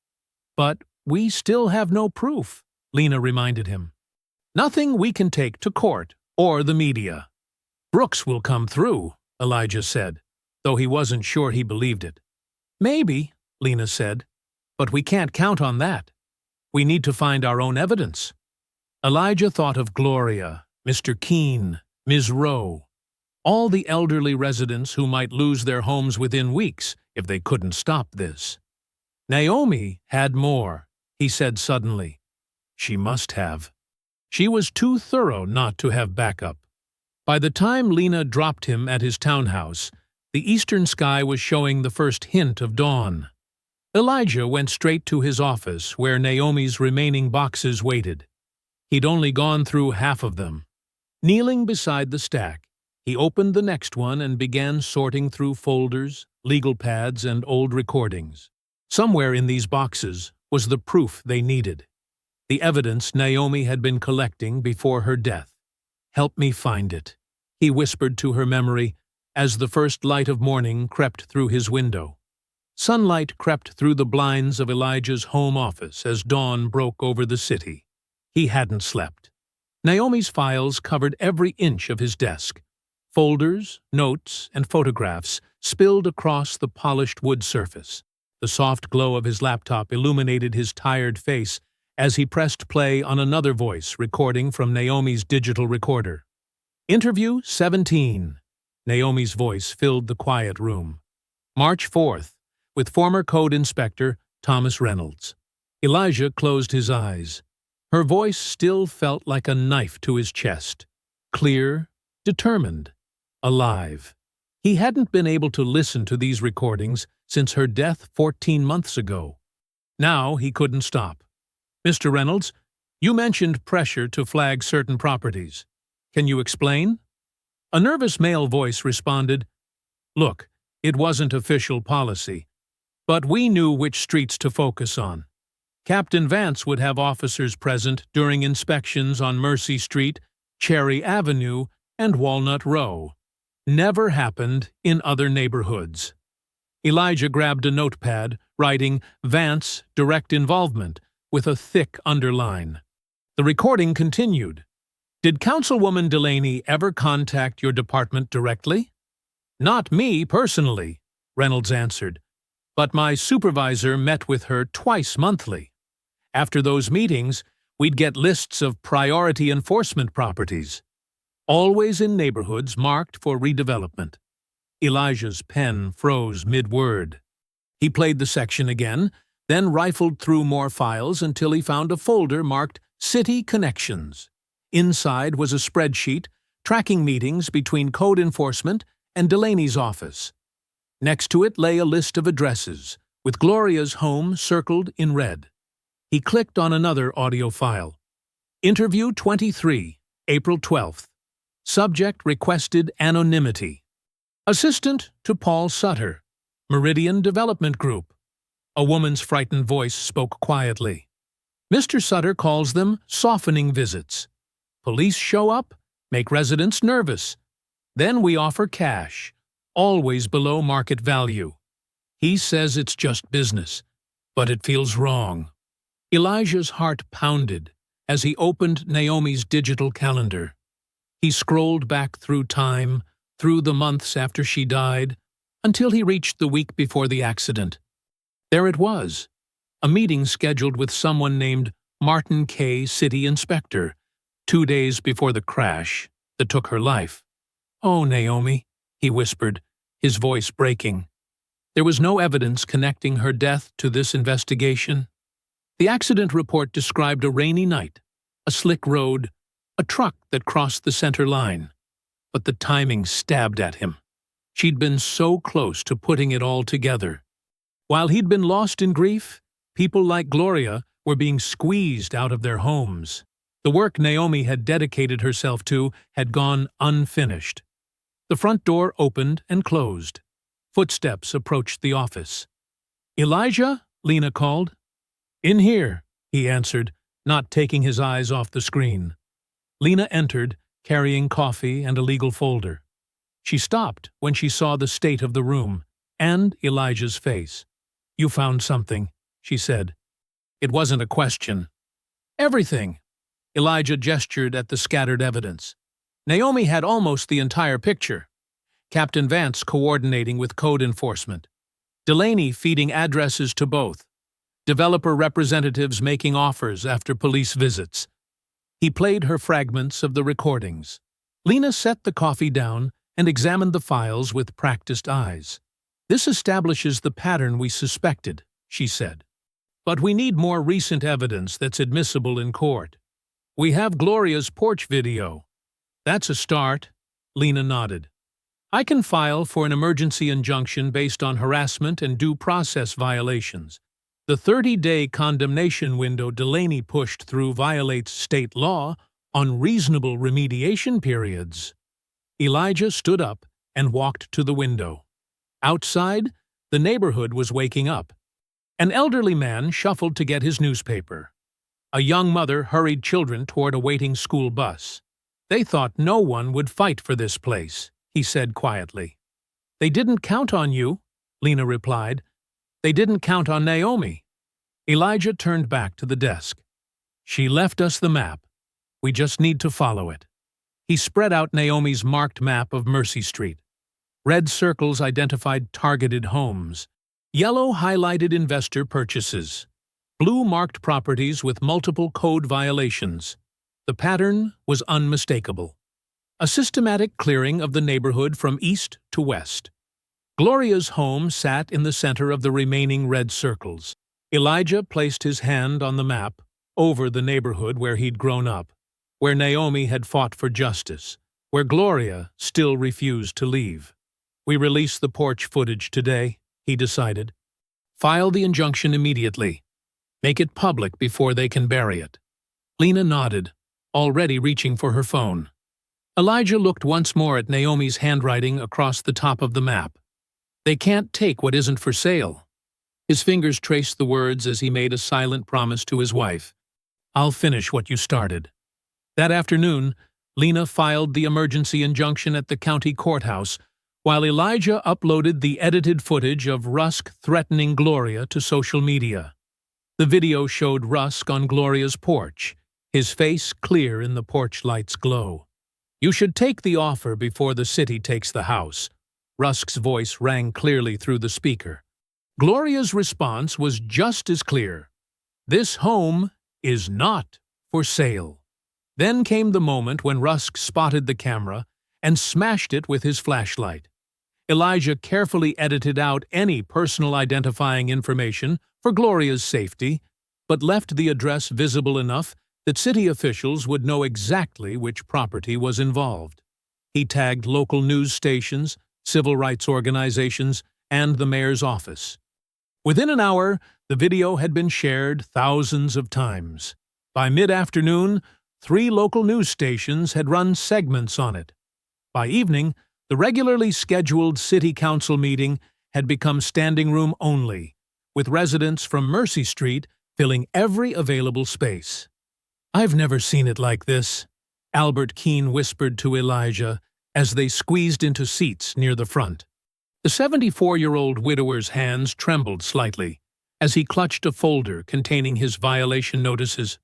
"But we still have no proof," Lena reminded him. "Nothing we can take to court or the media." "Brooks will come through," Elijah said, though he wasn't sure he believed it. Maybe, Lena said, but we can't count on that. We need to find our own evidence. Elijah thought of Gloria, Mr. Keene, Ms. Rowe, all the elderly residents who might lose their homes within weeks if they couldn't stop this. Naomi had more, he said suddenly. She must have. She was too thorough not to have backup. By the time Lena dropped him at his townhouse, the eastern sky was showing the first hint of dawn. Elijah went straight to his office where Naomi's remaining boxes waited. He'd only gone through half of them. Kneeling beside the stack, he opened the next one and began sorting through folders, legal pads, and old recordings. Somewhere in these boxes was the proof they needed, the evidence Naomi had been collecting before her death. "Help me find it," he whispered to her memory as the first light of morning crept through his window. Sunlight crept through the blinds of Elijah's home office as dawn broke over the city. He hadn't slept. Naomi's files covered every inch of his desk. Folders, notes, and photographs spilled across the polished wood surface. The soft glow of his laptop illuminated his tired face as he pressed play on another voice recording from Naomi's digital recorder. Interview 17. Naomi's voice filled the quiet room. March 4th, with former Code Inspector Thomas Reynolds. Elijah closed his eyes. Her voice still felt like a knife to his chest. Clear, determined, alive. He hadn't been able to listen to these recordings since her death 14 months ago. Now he couldn't stop. "Mr. Reynolds, you mentioned pressure to flag certain properties. Can you explain?" A nervous male voice responded, "Look, it wasn't official policy, but we knew which streets to focus on. Captain Vance would have officers present during inspections on Mercy Street, Cherry Avenue, and Walnut Row. Never happened in other neighborhoods." Elijah grabbed a notepad, writing "Vance, direct involvement," with a thick underline. The recording continued. "Did Councilwoman Delaney ever contact your department directly?" "Not me, personally," Reynolds answered, "but my supervisor met with her twice monthly. After those meetings, we'd get lists of priority enforcement properties, always in neighborhoods marked for redevelopment." Elijah's pen froze mid-word. He played the section again, then rifled through more files until he found a folder marked City Connections. Inside was a spreadsheet tracking meetings between code enforcement and Delaney's office. Next to it lay a list of addresses, with Gloria's home circled in red. He clicked on another audio file. Interview 23, April 12th. Subject requested anonymity. Assistant to Paul Sutter, Meridian Development Group. A woman's frightened voice spoke quietly. "Mr. Sutter calls them softening visits. Police show up, make residents nervous. Then we offer cash, always below market value. He says it's just business, but it feels wrong." Elijah's heart pounded as he opened Naomi's digital calendar. He scrolled back through time, through the months after she died, until he reached the week before the accident. There it was, a meeting scheduled with someone named Martin K. City Inspector, 2 days before the crash that took her life. "Oh, Naomi," he whispered, his voice breaking. There was no evidence connecting her death to this investigation. The accident report described a rainy night, a slick road, a truck that crossed the center line. But the timing stabbed at him. She'd been so close to putting it all together. While he'd been lost in grief, people like Gloria were being squeezed out of their homes. The work Naomi had dedicated herself to had gone unfinished. The front door opened and closed. Footsteps approached the office. "Elijah?" Lena called. "In here," he answered, not taking his eyes off the screen. Lena entered, carrying coffee and a legal folder. She stopped when she saw the state of the room and Elijah's face. "You found something," she said. It wasn't a question. "Everything." Elijah gestured at the scattered evidence. Naomi had almost the entire picture. Captain Vance coordinating with code enforcement. Delaney feeding addresses to both. Developer representatives making offers after police visits. He played her fragments of the recordings. Lena set the coffee down and examined the files with practiced eyes. "This establishes the pattern we suspected," she said. "But we need more recent evidence that's admissible in court. We have Gloria's porch video." "That's a start," Lena nodded. "I can file for an emergency injunction based on harassment and due process violations. The 30-day condemnation window Delaney pushed through violates state law on reasonable remediation periods." Elijah stood up and walked to the window. Outside, the neighborhood was waking up. An elderly man shuffled to get his newspaper. A young mother hurried children toward a waiting school bus. "They thought no one would fight for this place," he said quietly. "They didn't count on you," Lena replied. "They didn't count on Naomi." Elijah turned back to the desk. "She left us the map. We just need to follow it." He spread out Naomi's marked map of Mercy Street. Red circles identified targeted homes. Yellow highlighted investor purchases. Blue marked properties with multiple code violations. The pattern was unmistakable. A systematic clearing of the neighborhood from east to west. Gloria's home sat in the center of the remaining red circles. Elijah placed his hand on the map, over the neighborhood where he'd grown up, where Naomi had fought for justice, where Gloria still refused to leave. "We release the porch footage today," he decided. "File the injunction immediately. Make it public before they can bury it." Lena nodded, already reaching for her phone. Elijah looked once more at Naomi's handwriting across the top of the map. "They can't take what isn't for sale." His fingers traced the words as he made a silent promise to his wife. "I'll finish what you started." That afternoon, Lena filed the emergency injunction at the county courthouse, while Elijah uploaded the edited footage of Rusk threatening Gloria to social media. The video showed Rusk on Gloria's porch, his face clear in the porch light's glow. "You should take the offer before the city takes the house." Rusk's voice rang clearly through the speaker. Gloria's response was just as clear. "This home is not for sale." Then came the moment when Rusk spotted the camera and smashed it with his flashlight. Elijah carefully edited out any personal identifying information for Gloria's safety, but left the address visible enough that city officials would know exactly which property was involved. He tagged local news stations, civil rights organizations, and the mayor's office. Within an hour, the video had been shared thousands of times. By mid-afternoon, 3 local news stations had run segments on it. By evening, the regularly scheduled city council meeting had become standing room only, with residents from Mercy Street filling every available space. "I've never seen it like this," Albert Keene whispered to Elijah as they squeezed into seats near the front. The 74-year-old widower's hands trembled slightly as he clutched a folder containing his violation notices.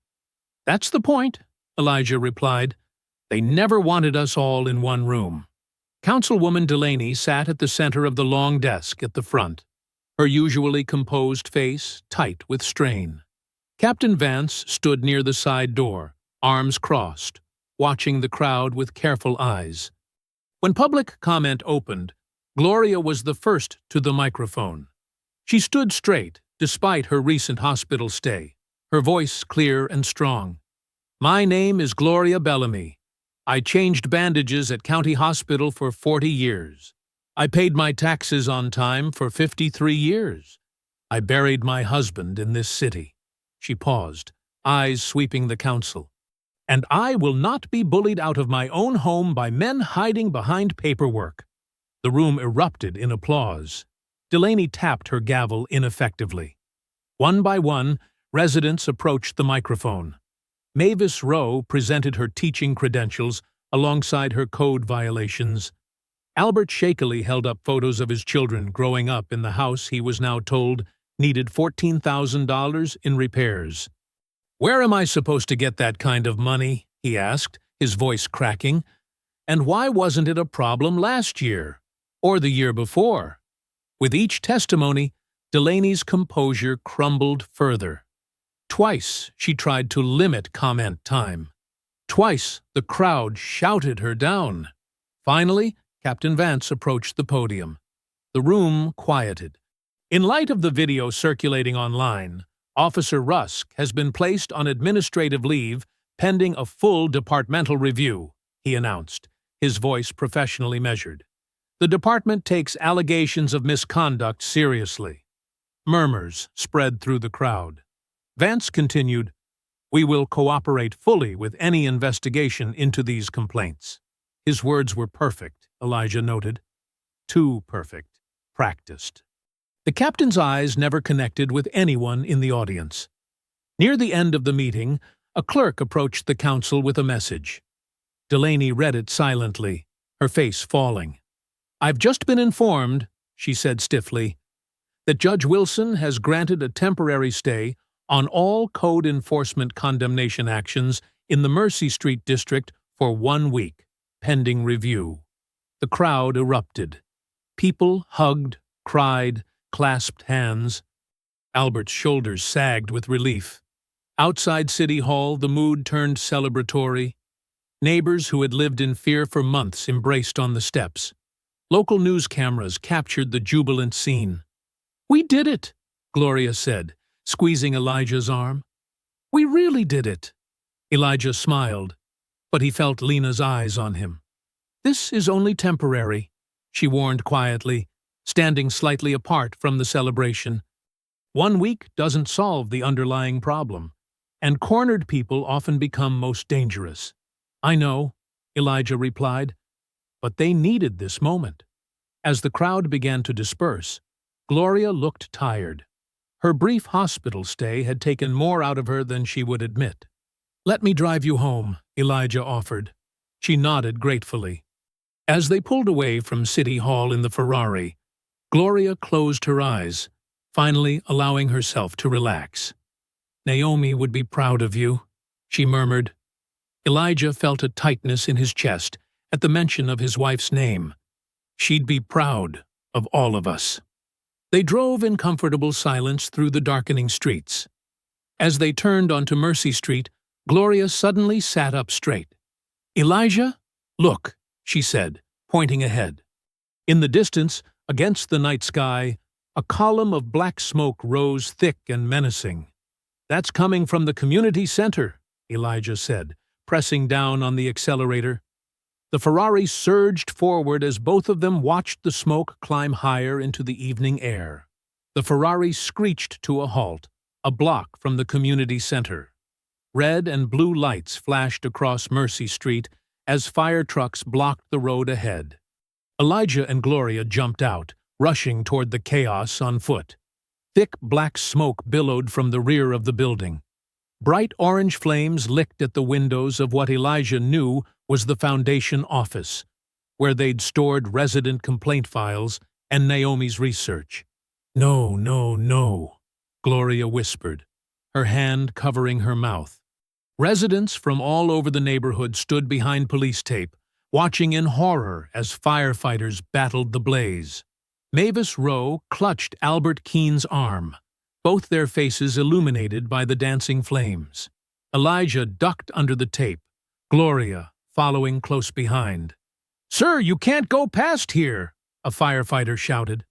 "That's the point," Elijah replied. "They never wanted us all in one room." Councilwoman Delaney sat at the center of the long desk at the front, her usually composed face tight with strain. Captain Vance stood near the side door, arms crossed, watching the crowd with careful eyes. When public comment opened, Gloria was the first to the microphone. She stood straight, despite her recent hospital stay, her voice clear and strong. "My name is Gloria Bellamy. I changed bandages at County Hospital for 40 years. I paid my taxes on time for 53 years. I buried my husband in this city." She paused, eyes sweeping the council. "And I will not be bullied out of my own home by men hiding behind paperwork." The room erupted in applause. Delaney tapped her gavel ineffectively. One by one, residents approached the microphone. Mavis Rowe presented her teaching credentials alongside her code violations. Albert shakily held up photos of his children growing up in the house he was now told needed $14,000 in repairs. "Where am I supposed to get that kind of money?" he asked, his voice cracking. "And why wasn't it a problem last year?" or the year before. With each testimony, Delaney's composure crumbled further. Twice she tried to limit comment time. Twice the crowd shouted her down. Finally, Captain Vance approached the podium. The room quieted. In light of the video circulating online, Officer Rusk has been placed on administrative leave pending a full departmental review, he announced, his voice professionally measured. The department takes allegations of misconduct seriously. Murmurs spread through the crowd. Vance continued, "We will cooperate fully with any investigation into these complaints." His words were perfect, Elijah noted. Too perfect. Practiced. The captain's eyes never connected with anyone in the audience. Near the end of the meeting, a clerk approached the council with a message. Delaney read it silently, her face falling. "I've just been informed," she said stiffly, "that Judge Wilson has granted a temporary stay on all code enforcement condemnation actions in the Mercy Street district for 1 week, pending review." The crowd erupted. People hugged, cried, clasped hands. Albert's shoulders sagged with relief. Outside City Hall, the mood turned celebratory. Neighbors who had lived in fear for months embraced on the steps. Local news cameras captured the jubilant scene. "We did it," Gloria said, squeezing Elijah's arm. "We really did it." Elijah smiled, but he felt Lena's eyes on him. "This is only temporary," she warned quietly, standing slightly apart from the celebration. 1 week doesn't solve the underlying problem, and cornered people often become most dangerous. "I know," Elijah replied, "but they needed this moment." As the crowd began to disperse, Gloria looked tired. Her brief hospital stay had taken more out of her than she would admit. "Let me drive you home," Elijah offered. She nodded gratefully. As they pulled away from City Hall in the Ferrari, Gloria closed her eyes, finally allowing herself to relax. "Naomi would be proud of you," she murmured. Elijah felt a tightness in his chest at the mention of his wife's name. "She'd be proud of all of us." They drove in comfortable silence through the darkening streets. As they turned onto Mercy Street, Gloria suddenly sat up straight. "Elijah, look," she said, pointing ahead. In the distance, against the night sky, a column of black smoke rose thick and menacing. "That's coming from the community center," Elijah said, pressing down on the accelerator. The Ferrari surged forward as both of them watched the smoke climb higher into the evening air. The Ferrari screeched to a halt, a block from the community center. Red and blue lights flashed across Mercy Street as fire trucks blocked the road ahead. Elijah and Gloria jumped out, rushing toward the chaos on foot. Thick black smoke billowed from the rear of the building. Bright orange flames licked at the windows of what Elijah knew was the Foundation office, where they'd stored resident complaint files and Naomi's research. "No, no, no," Gloria whispered, her hand covering her mouth. Residents from all over the neighborhood stood behind police tape, watching in horror as firefighters battled the blaze. Mavis Rowe clutched Albert Keene's arm, both their faces illuminated by the dancing flames. Elijah ducked under the tape, Gloria following close behind. "Sir, you can't go past here," a firefighter shouted.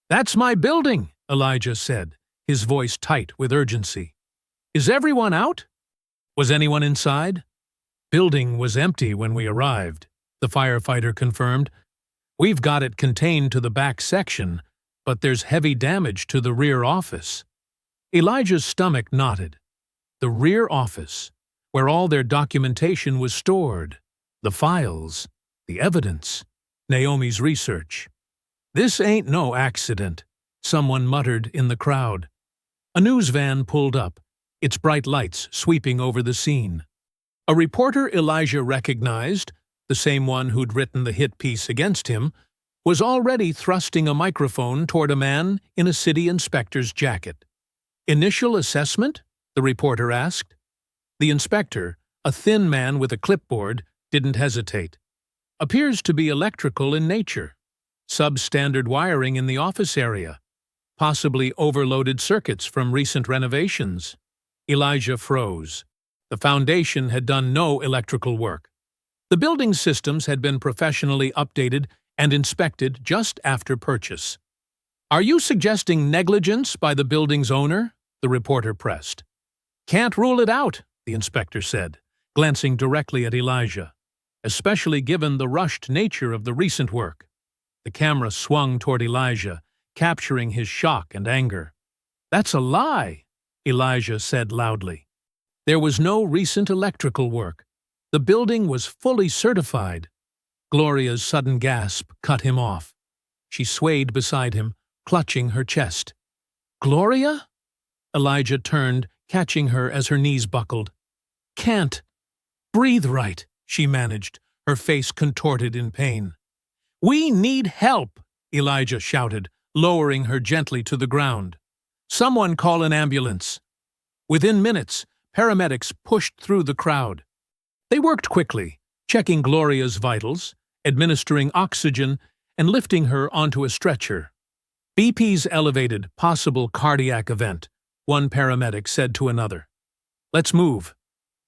"That's my building," Elijah said, his voice tight with urgency. "Is everyone out?" "Was anyone inside?" "Building was empty when we arrived," the firefighter confirmed. "We've got it contained to the back section, but there's heavy damage to the rear office." Elijah's stomach knotted. The rear office, where all their documentation was stored, the files, the evidence, Naomi's research. "This ain't no accident," someone muttered in the crowd. A news van pulled up, its bright lights sweeping over the scene. A reporter Elijah recognized, the same one who'd written the hit piece against him, was already thrusting a microphone toward a man in a city inspector's jacket. "Initial assessment?" the reporter asked. The inspector, a thin man with a clipboard, didn't hesitate. "Appears to be electrical in nature." Substandard wiring in the office area. Possibly overloaded circuits from recent renovations. Elijah froze. The foundation had done no electrical work. The building systems had been professionally updated and inspected just after purchase. "Are you suggesting negligence by the building's owner?" the reporter pressed. "Can't rule it out," the inspector said, glancing directly at Elijah, "especially given the rushed nature of the recent work." The camera swung toward Elijah, capturing his shock and anger. "That's a lie," Elijah said loudly. "There was no recent electrical work. The building was fully certified." Gloria's sudden gasp cut him off. She swayed beside him, clutching her chest. "Gloria?" Elijah turned, catching her as her knees buckled. "Can't breathe right," she managed, her face contorted in pain. "We need help," Elijah shouted, lowering her gently to the ground. "Someone call an ambulance." Within minutes, paramedics pushed through the crowd. They worked quickly, checking Gloria's vitals, administering oxygen, and lifting her onto a stretcher. "BP's elevated, possible cardiac event," one paramedic said to another. "Let's move."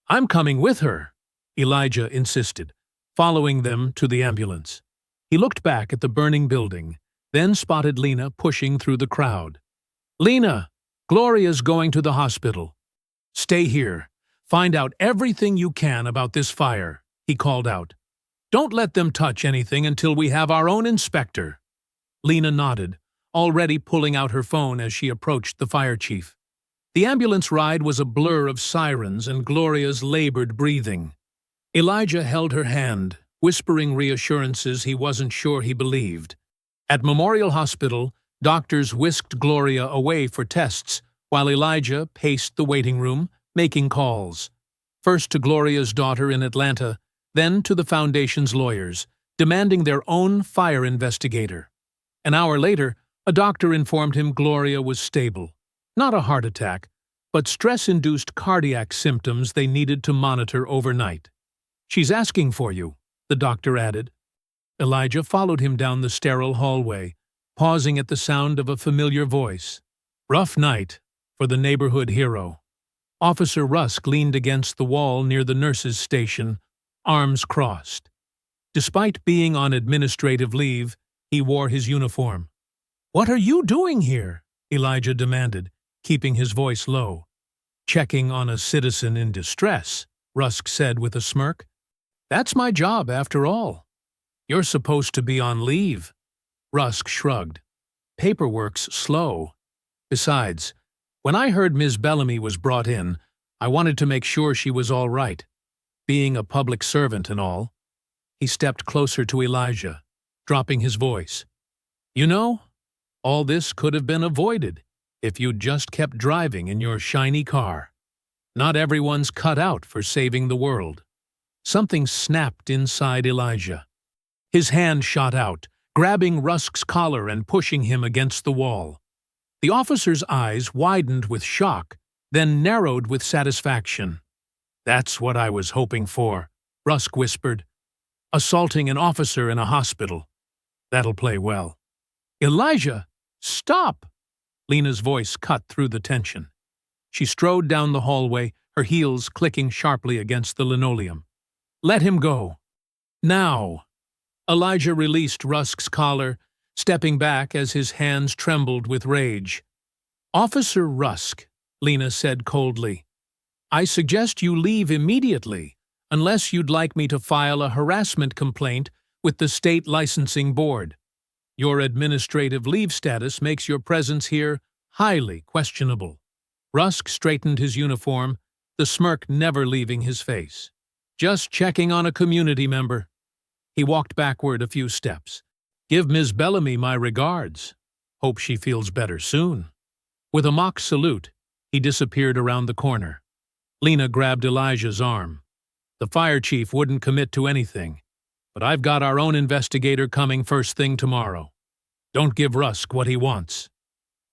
"I'm coming with her," Elijah insisted, following them to the ambulance. He looked back at the burning building, then spotted Lena pushing through the crowd. "Lena, Gloria's going to the hospital. Stay here. Find out everything you can about this fire," he called out. "Don't let them touch anything until we have our own inspector." Lena nodded, already pulling out her phone as she approached the fire chief. The ambulance ride was a blur of sirens and Gloria's labored breathing. Elijah held her hand, whispering reassurances he wasn't sure he believed. At Memorial Hospital, doctors whisked Gloria away for tests, while Elijah paced the waiting room, making calls. First to Gloria's daughter in Atlanta, then to the foundation's lawyers, demanding their own fire investigator. An hour later, a doctor informed him Gloria was stable. Not a heart attack, but stress-induced cardiac symptoms they needed to monitor overnight. "She's asking for you," the doctor added. Elijah followed him down the sterile hallway, pausing at the sound of a familiar voice. Rough night for the neighborhood hero. Officer Rusk leaned against the wall near the nurse's station, arms crossed. Despite being on administrative leave, he wore his uniform. "What are you doing here?" Elijah demanded, keeping his voice low. "Checking on a citizen in distress," Rusk said with a smirk. "That's my job, after all." "You're supposed to be on leave." Rusk shrugged. "Paperwork's slow. Besides, when I heard Ms. Bellamy was brought in, I wanted to make sure she was all right. Being a public servant and all." He stepped closer to Elijah, dropping his voice. "You know, all this could have been avoided if you'd just kept driving in your shiny car. Not everyone's cut out for saving the world." Something snapped inside Elijah. His hand shot out, grabbing Rusk's collar and pushing him against the wall. The officer's eyes widened with shock, then narrowed with satisfaction. "That's what I was hoping for," Rusk whispered. "Assaulting an officer in a hospital. That'll play well." "Elijah, stop!" Lena's voice cut through the tension. She strode down the hallway, her heels clicking sharply against the linoleum. "Let him go. Now." Elijah released Rusk's collar, stepping back as his hands trembled with rage. "Officer Rusk," Lena said coldly, "I suggest you leave immediately, unless you'd like me to file a harassment complaint with the state licensing board. Your administrative leave status makes your presence here highly questionable." Rusk straightened his uniform, the smirk never leaving his face. "Just checking on a community member." He walked backward a few steps. "Give Ms. Bellamy my regards. Hope she feels better soon." With a mock salute, he disappeared around the corner. Lena grabbed Elijah's arm. "The fire chief wouldn't commit to anything, but I've got our own investigator coming first thing tomorrow. Don't give Rusk what he wants."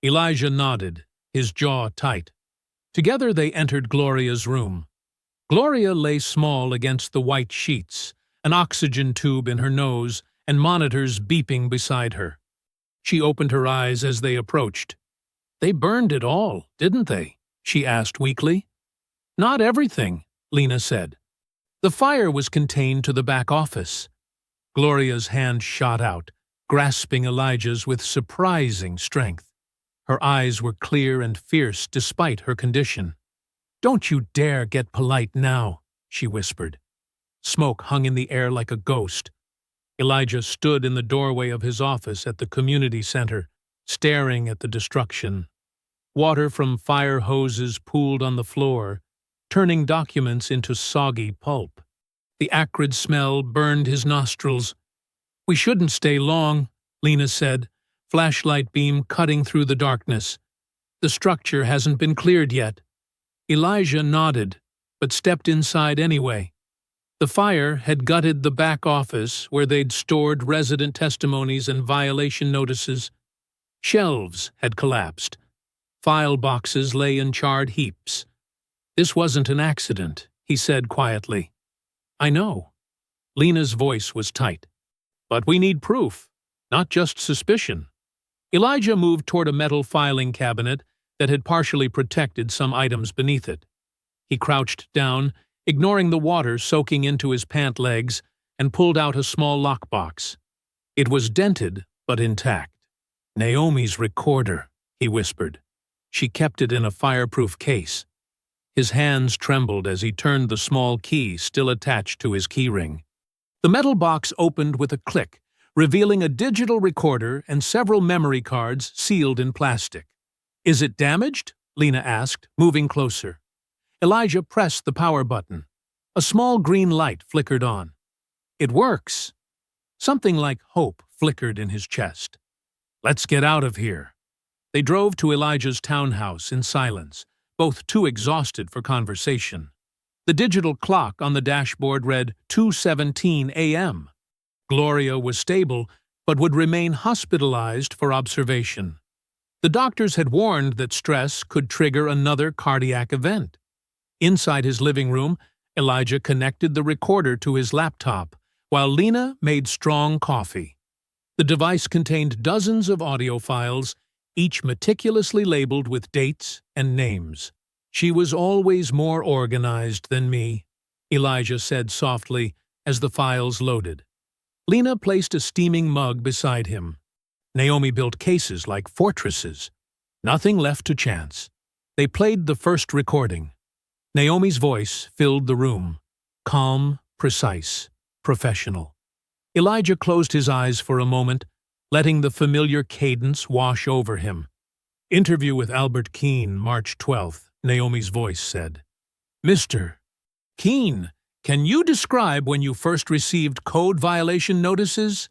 Elijah nodded, his jaw tight. Together they entered Gloria's room. Gloria lay small against the white sheets, an oxygen tube in her nose and monitors beeping beside her. She opened her eyes as they approached. "They burned it all, didn't they?" she asked weakly. "Not everything," Lena said. "The fire was contained to the back office." Gloria's hand shot out, grasping Elijah's with surprising strength. Her eyes were clear and fierce despite her condition. "Don't you dare get polite now," she whispered. Smoke hung in the air like a ghost. Elijah stood in the doorway of his office at the community center, staring at the destruction. Water from fire hoses pooled on the floor, turning documents into soggy pulp. The acrid smell burned his nostrils. "We shouldn't stay long," Lena said, flashlight beam cutting through the darkness. "The structure hasn't been cleared yet." Elijah nodded, but stepped inside anyway. The fire had gutted the back office where they'd stored resident testimonies and violation notices. Shelves had collapsed. File boxes lay in charred heaps. "This wasn't an accident," he said quietly. "I know." Lena's voice was tight. "But we need proof, not just suspicion." Elijah moved toward a metal filing cabinet that had partially protected some items beneath it. He crouched down, ignoring the water soaking into his pant legs, and pulled out a small lockbox. It was dented, but intact. "Naomi's recorder," he whispered. "She kept it in a fireproof case." His hands trembled as he turned the small key still attached to his keyring. The metal box opened with a click, revealing a digital recorder and several memory cards sealed in plastic. "Is it damaged?" Lena asked, moving closer. Elijah pressed the power button. A small green light flickered on. "It works." Something like hope flickered in his chest. "Let's get out of here." They drove to Elijah's townhouse in silence, both too exhausted for conversation. The digital clock on the dashboard read 2:17 a.m. Gloria was stable, but would remain hospitalized for observation. The doctors had warned that stress could trigger another cardiac event. Inside his living room, Elijah connected the recorder to his laptop, while Lena made strong coffee. The device contained dozens of audio files, each meticulously labeled with dates and names. "She was always more organized than me," Elijah said softly as the files loaded. Lena placed a steaming mug beside him. Naomi built cases like fortresses. Nothing left to chance. They played the first recording. Naomi's voice filled the room. Calm, precise, professional. Elijah closed his eyes for a moment, letting the familiar cadence wash over him. "Interview with Albert Keene, March 12th, Naomi's voice said. "Mr. Keene, can you describe when you first received code violation notices?"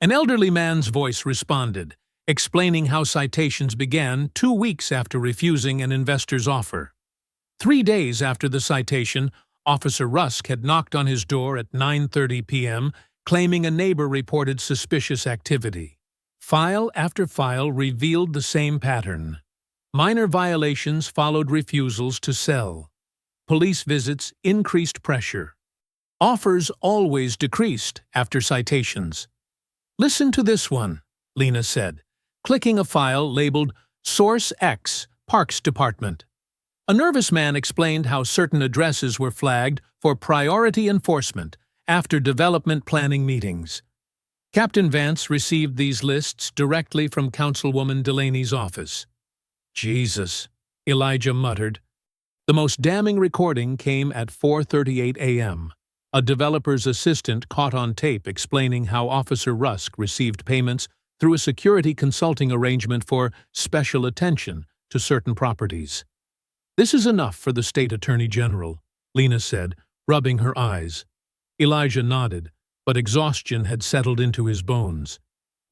An elderly man's voice responded, explaining how citations began 2 weeks after refusing an investor's offer. 3 days after the citation, Officer Rusk had knocked on his door at 9:30 p.m., claiming a neighbor reported suspicious activity. File after file revealed the same pattern. Minor violations followed refusals to sell. Police visits increased pressure. Offers always decreased after citations. "Listen to this one," Lena said, clicking a file labeled Source X, Parks Department. A nervous man explained how certain addresses were flagged for priority enforcement after development planning meetings. Captain Vance received these lists directly from Councilwoman Delaney's office. "Jesus," Elijah muttered. The most damning recording came at 4:38 a.m. A developer's assistant caught on tape explaining how Officer Rusk received payments through a security consulting arrangement for special attention to certain properties. "This is enough for the state attorney general," Lena said, rubbing her eyes. Elijah nodded, but exhaustion had settled into his bones.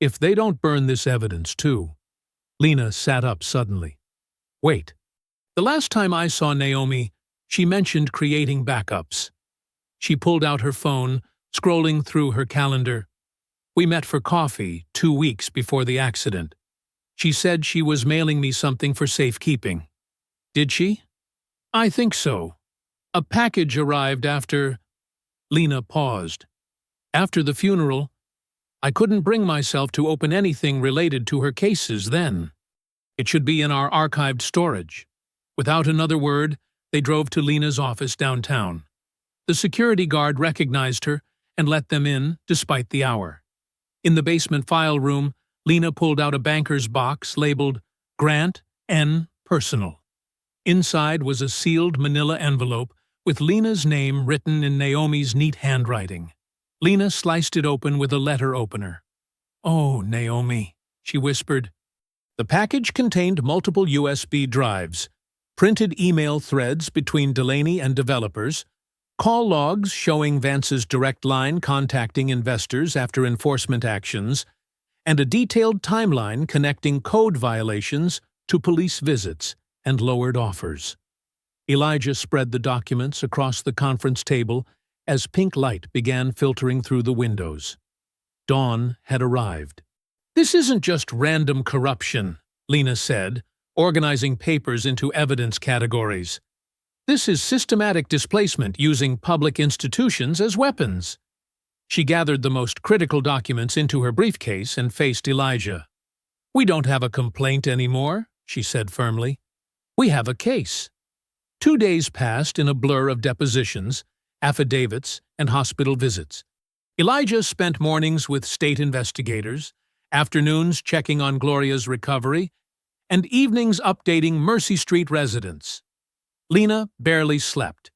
"If they don't burn this evidence, too." Lena sat up suddenly. "Wait. The last time I saw Naomi, she mentioned creating backups." She pulled out her phone, scrolling through her calendar. "We met for coffee 2 weeks before the accident. She said she was mailing me something for safekeeping." "Did she?" "I think so. A package arrived after—" Lena paused. "After the funeral, I couldn't bring myself to open anything related to her cases then. It should be in our archived storage. Without another word, they drove to Lena's office downtown. The security guard recognized her and let them in despite the hour. In the basement file room, Lena pulled out a banker's box labeled Grant N. Personal. Inside was a sealed manila envelope with Lena's name written in Naomi's neat handwriting. Lena sliced it open with a letter opener. "Oh, Naomi," she whispered. The package contained multiple USB drives, printed email threads between Delaney and developers, call logs showing Vance's direct line contacting investors after enforcement actions, and a detailed timeline connecting code violations to police visits and lowered offers. Elijah spread the documents across the conference table as pink light began filtering through the windows. Dawn had arrived. "This isn't just random corruption," Lena said, organizing papers into evidence categories. "This is systematic displacement using public institutions as weapons." She gathered the most critical documents into her briefcase and faced Elijah. "We don't have a complaint anymore," she said firmly. "We have a case." 2 days passed in a blur of depositions, affidavits, and hospital visits. Elijah spent mornings with state investigators, afternoons checking on Gloria's recovery, and evenings updating Mercy Street residents. Lena barely slept,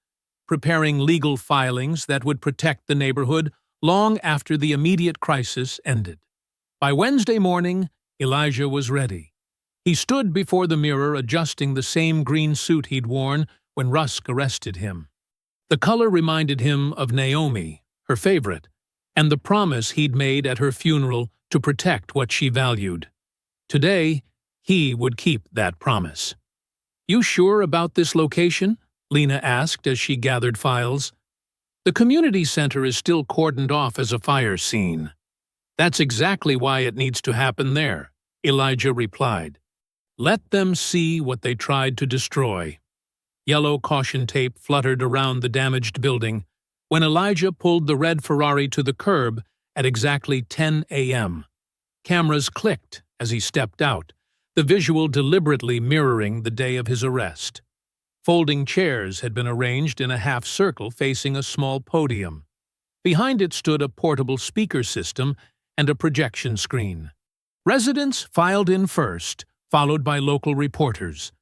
preparing legal filings that would protect the neighborhood long after the immediate crisis ended. By Wednesday morning, Elijah was ready. He stood before the mirror adjusting the same green suit he'd worn when Rusk arrested him. The color reminded him of Naomi, her favorite, and the promise he'd made at her funeral to protect what she valued. Today, he would keep that promise. "You sure about this location?" Lena asked as she gathered files. "The community center is still cordoned off as a fire scene." "That's exactly why it needs to happen there," Elijah replied. "Let them see what they tried to destroy." Yellow caution tape fluttered around the damaged building when Elijah pulled the red Ferrari to the curb at exactly 10 a.m. Cameras clicked as he stepped out, the visual deliberately mirroring the day of his arrest. Folding chairs had been arranged in a half circle facing a small podium. Behind it stood a portable speaker system and a projection screen. Residents filed in first, followed by local reporters.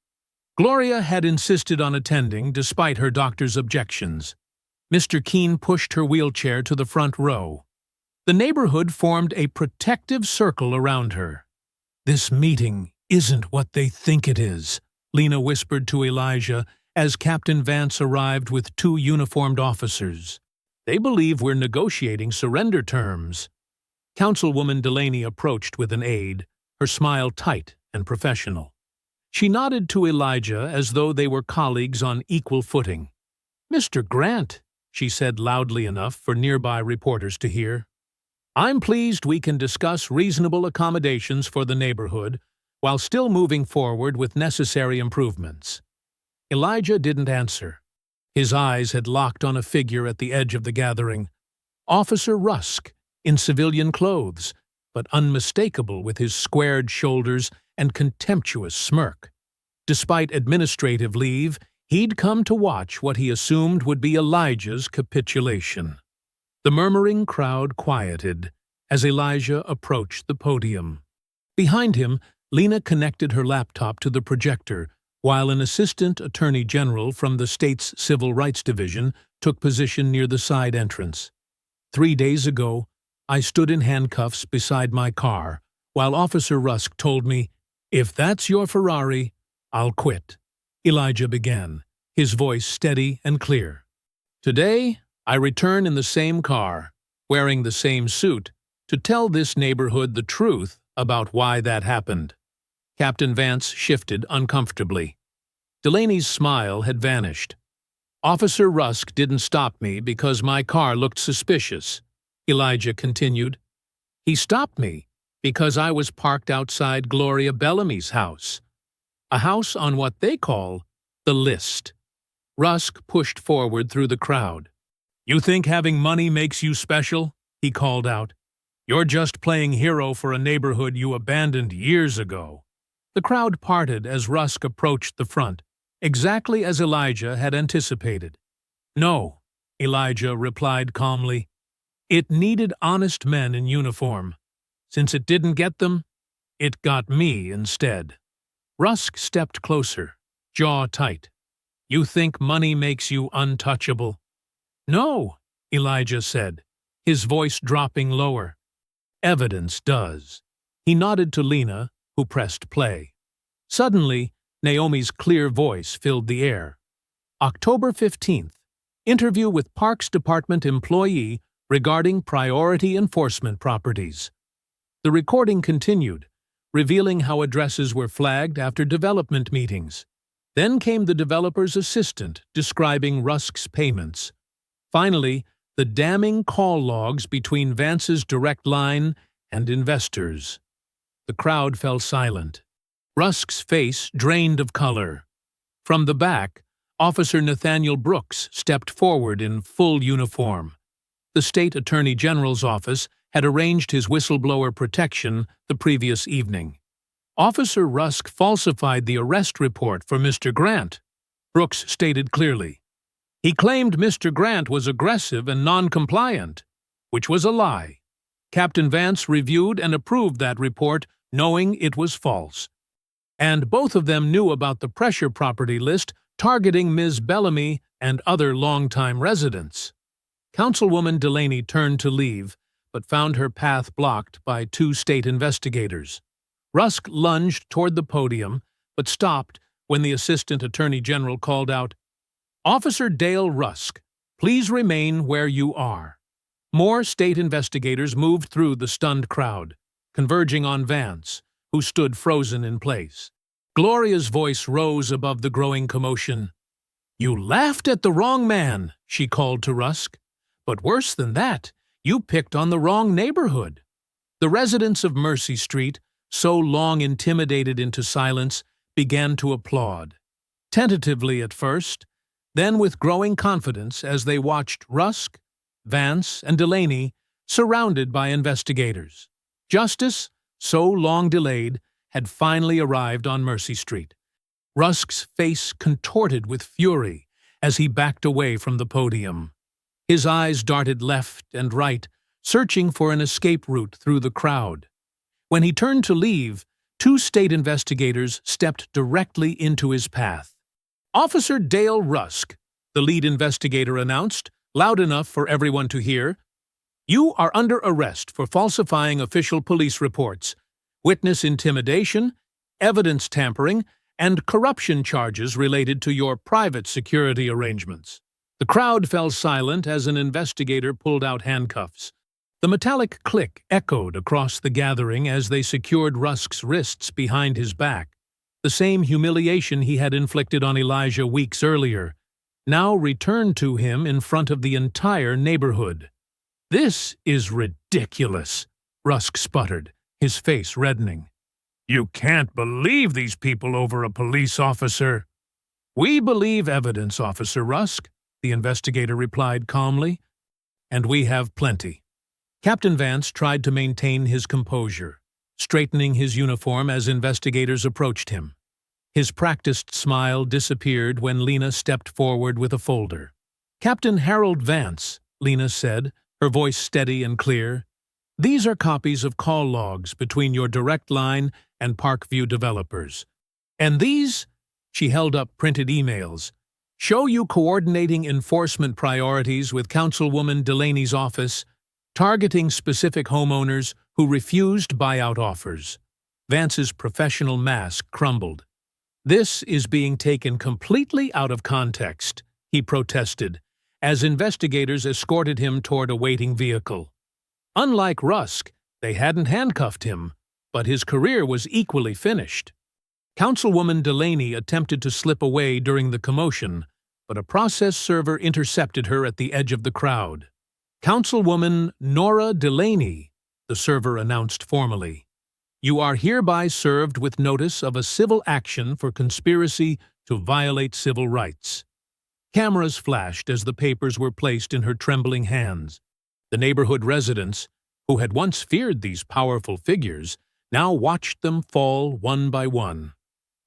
Gloria had insisted on attending despite her doctor's objections. Mr. Keene pushed her wheelchair to the front row. The neighborhood formed a protective circle around her. "This meeting isn't what they think it is," Lena whispered to Elijah as Captain Vance arrived with 2 uniformed officers. "They believe we're negotiating surrender terms." Councilwoman Delaney approached with an aide, her smile tight and professional. She nodded to Elijah as though they were colleagues on equal footing. "Mr. Grant," she said loudly enough for nearby reporters to hear, "I'm pleased we can discuss reasonable accommodations for the neighborhood while still moving forward with necessary improvements." Elijah didn't answer. His eyes had locked on a figure at the edge of the gathering. Officer Rusk, in civilian clothes, but unmistakable with his squared shoulders and contemptuous smirk. Despite administrative leave, he'd come to watch what he assumed would be Elijah's capitulation. The murmuring crowd quieted as Elijah approached the podium. Behind him, Lena connected her laptop to the projector, while an assistant attorney general from the state's Civil Rights Division took position near the side entrance. 3 days ago, I stood in handcuffs beside my car, while Officer Rusk told me, "If that's your Ferrari, I'll quit," Elijah began, his voice steady and clear. "Today, I return in the same car, wearing the same suit, to tell this neighborhood the truth about why that happened." Captain Vance shifted uncomfortably. Delaney's smile had vanished. "Officer Rusk didn't stop me because my car looked suspicious," Elijah continued. "He stopped me because I was parked outside Gloria Bellamy's house, a house on what they call the list." Rusk pushed forward through the crowd. "You think having money makes you special?" he called out. You're just playing hero for a neighborhood you abandoned years ago. The crowd parted as Rusk approached the front, exactly as Elijah had anticipated. No, Elijah replied calmly. It needed honest men in uniform. Since it didn't get them, it got me instead. Rusk stepped closer, jaw tight. You think money makes you untouchable? No, Elijah said, his voice dropping lower. Evidence does. He nodded to Lena, who pressed play. Suddenly, Naomi's clear voice filled the air. October 15th. Interview with Parks Department employee regarding priority enforcement properties. The recording continued, revealing how addresses were flagged after development meetings. Then came the developer's assistant describing Rusk's payments. Finally, the damning call logs between Vance's direct line and investors. The crowd fell silent. Rusk's face drained of color. From the back, Officer Nathaniel Brooks stepped forward in full uniform. The state attorney general's office had arranged his whistleblower protection the previous evening. Officer Rusk falsified the arrest report for Mr. Grant, Brooks stated clearly. He claimed Mr. Grant was aggressive and non-compliant, which was a lie. Captain Vance reviewed and approved that report, knowing it was false. And both of them knew about the pressure property list targeting Ms. Bellamy and other longtime residents. Councilwoman Delaney turned to leave, but found her path blocked by two state investigators. Rusk lunged toward the podium, but stopped when the Assistant Attorney General called out, "Officer Dale Rusk, please remain where you are." More state investigators moved through the stunned crowd, converging on Vance, who stood frozen in place. Gloria's voice rose above the growing commotion. "You laughed at the wrong man," she called to Rusk. "But worse than that, you picked on the wrong neighborhood." The residents of Mercy Street, so long intimidated into silence, began to applaud. Tentatively at first, then with growing confidence as they watched Rusk, Vance, and Delaney surrounded by investigators. Justice, so long delayed, had finally arrived on Mercy Street. Rusk's face contorted with fury as he backed away from the podium. His eyes darted left and right, searching for an escape route through the crowd. When he turned to leave, two state investigators stepped directly into his path. "Officer Dale Rusk," the lead investigator announced, loud enough for everyone to hear, "you are under arrest for falsifying official police reports, witness intimidation, evidence tampering, and corruption charges related to your private security arrangements." The crowd fell silent as an investigator pulled out handcuffs. The metallic click echoed across the gathering as they secured Rusk's wrists behind his back. The same humiliation he had inflicted on Elijah weeks earlier, now returned to him in front of the entire neighborhood. "This is ridiculous," Rusk sputtered, his face reddening. "You can't believe these people over a police officer." "We believe evidence, Officer Rusk," the investigator replied calmly, "and we have plenty." Captain Vance tried to maintain his composure, straightening his uniform as investigators approached him. His practiced smile disappeared when Lena stepped forward with a folder. "Captain Harold Vance," Lena said, her voice steady and clear, "these are copies of call logs between your direct line and Parkview developers. And these," she held up printed emails, "show you coordinating enforcement priorities with Councilwoman Delaney's office, targeting specific homeowners who refused buyout offers." Vance's professional mask crumbled. "This is being taken completely out of context," he protested, as investigators escorted him toward a waiting vehicle. Unlike Rusk, they hadn't handcuffed him, but his career was equally finished. Councilwoman Delaney attempted to slip away during the commotion, but a process server intercepted her at the edge of the crowd. "Councilwoman Nora Delaney," the server announced formally, "you are hereby served with notice of a civil action for conspiracy to violate civil rights." Cameras flashed as the papers were placed in her trembling hands. The neighborhood residents, who had once feared these powerful figures, now watched them fall one by one.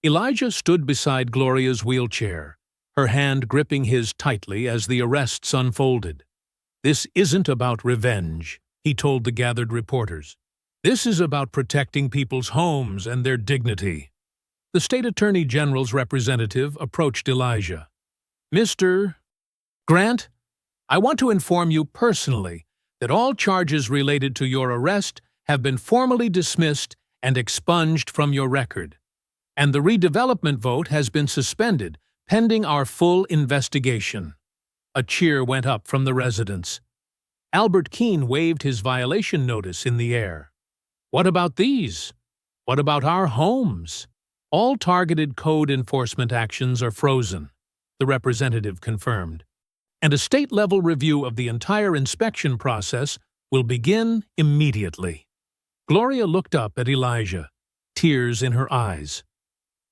Elijah stood beside Gloria's wheelchair, her hand gripping his tightly as the arrests unfolded. "This isn't about revenge," he told the gathered reporters. "This is about protecting people's homes and their dignity." The state attorney general's representative approached Elijah. "Mr. Grant, I want to inform you personally that all charges related to your arrest have been formally dismissed and expunged from your record, and the redevelopment vote has been suspended pending our full investigation." A cheer went up from the residents. Albert Keene waved his violation notice in the air. "What about these? What about our homes?" "All targeted code enforcement actions are frozen," the representative confirmed, "and a state-level review of the entire inspection process will begin immediately." Gloria looked up at Elijah, tears in her eyes.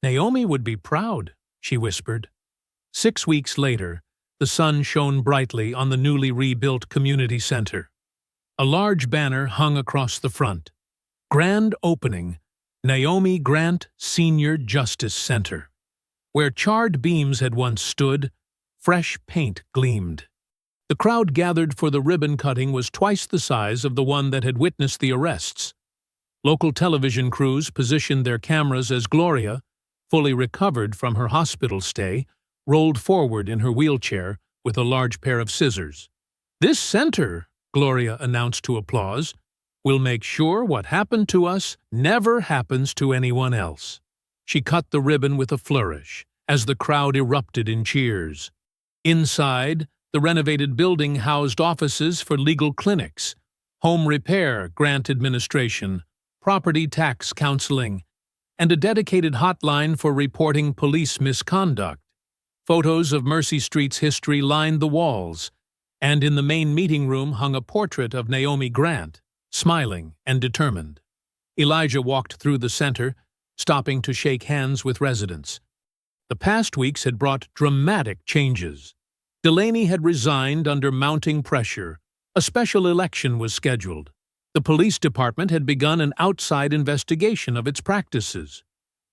"Naomi would be proud," she whispered. 6 weeks later, the sun shone brightly on the newly rebuilt community center. A large banner hung across the front. "Grand Opening, Naomi Grant Senior Justice Center." Where charred beams had once stood, fresh paint gleamed. The crowd gathered for the ribbon cutting was twice the size of the one that had witnessed the arrests. Local television crews positioned their cameras as Gloria, fully recovered from her hospital stay, rolled forward in her wheelchair with a large pair of scissors. "This center," Gloria announced to applause, "will make sure what happened to us never happens to anyone else." She cut the ribbon with a flourish as the crowd erupted in cheers. Inside, the renovated building housed offices for legal clinics, home repair grant administration, property tax counseling, and a dedicated hotline for reporting police misconduct. Photos of Mercy Street's history lined the walls, and in the main meeting room hung a portrait of Naomi Grant, smiling and determined. Elijah walked through the center, stopping to shake hands with residents. The past weeks had brought dramatic changes. Delaney had resigned under mounting pressure. A special election was scheduled. The police department had begun an outside investigation of its practices.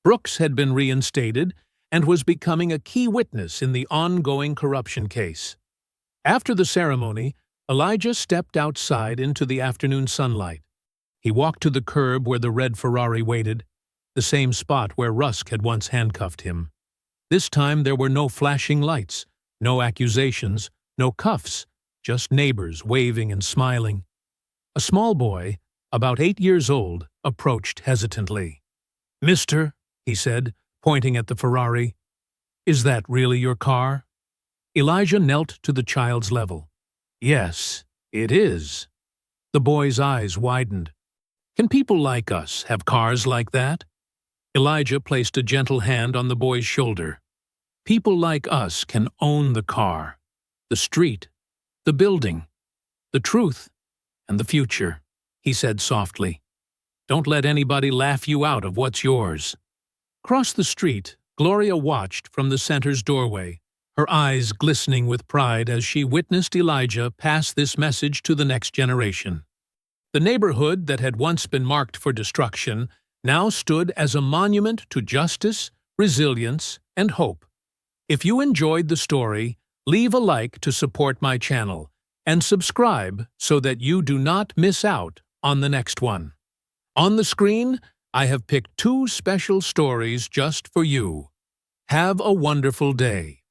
Brooks had been reinstated and was becoming a key witness in the ongoing corruption case. After the ceremony, Elijah stepped outside into the afternoon sunlight. He walked to the curb where the red Ferrari waited, the same spot where Rusk had once handcuffed him. This time there were no flashing lights, no accusations, no cuffs, just neighbors waving and smiling. A small boy, about 8 years old, approached hesitantly. "Mister," he said, pointing at the Ferrari, "is that really your car?" Elijah knelt to the child's level. "Yes, it is." The boy's eyes widened. "Can people like us have cars like that?" Elijah placed a gentle hand on the boy's shoulder. "People like us can own the car, the street, the building, the truth, and the future," he said softly. "Don't let anybody laugh you out of what's yours." Across the street, Gloria watched from the center's doorway, her eyes glistening with pride as she witnessed Elijah pass this message to the next generation. The neighborhood that had once been marked for destruction now stood as a monument to justice, resilience, and hope. If you enjoyed the story, leave a like to support my channel and subscribe so that you do not miss out on the next one. On the screen, I have picked 2 special stories just for you. Have a wonderful day.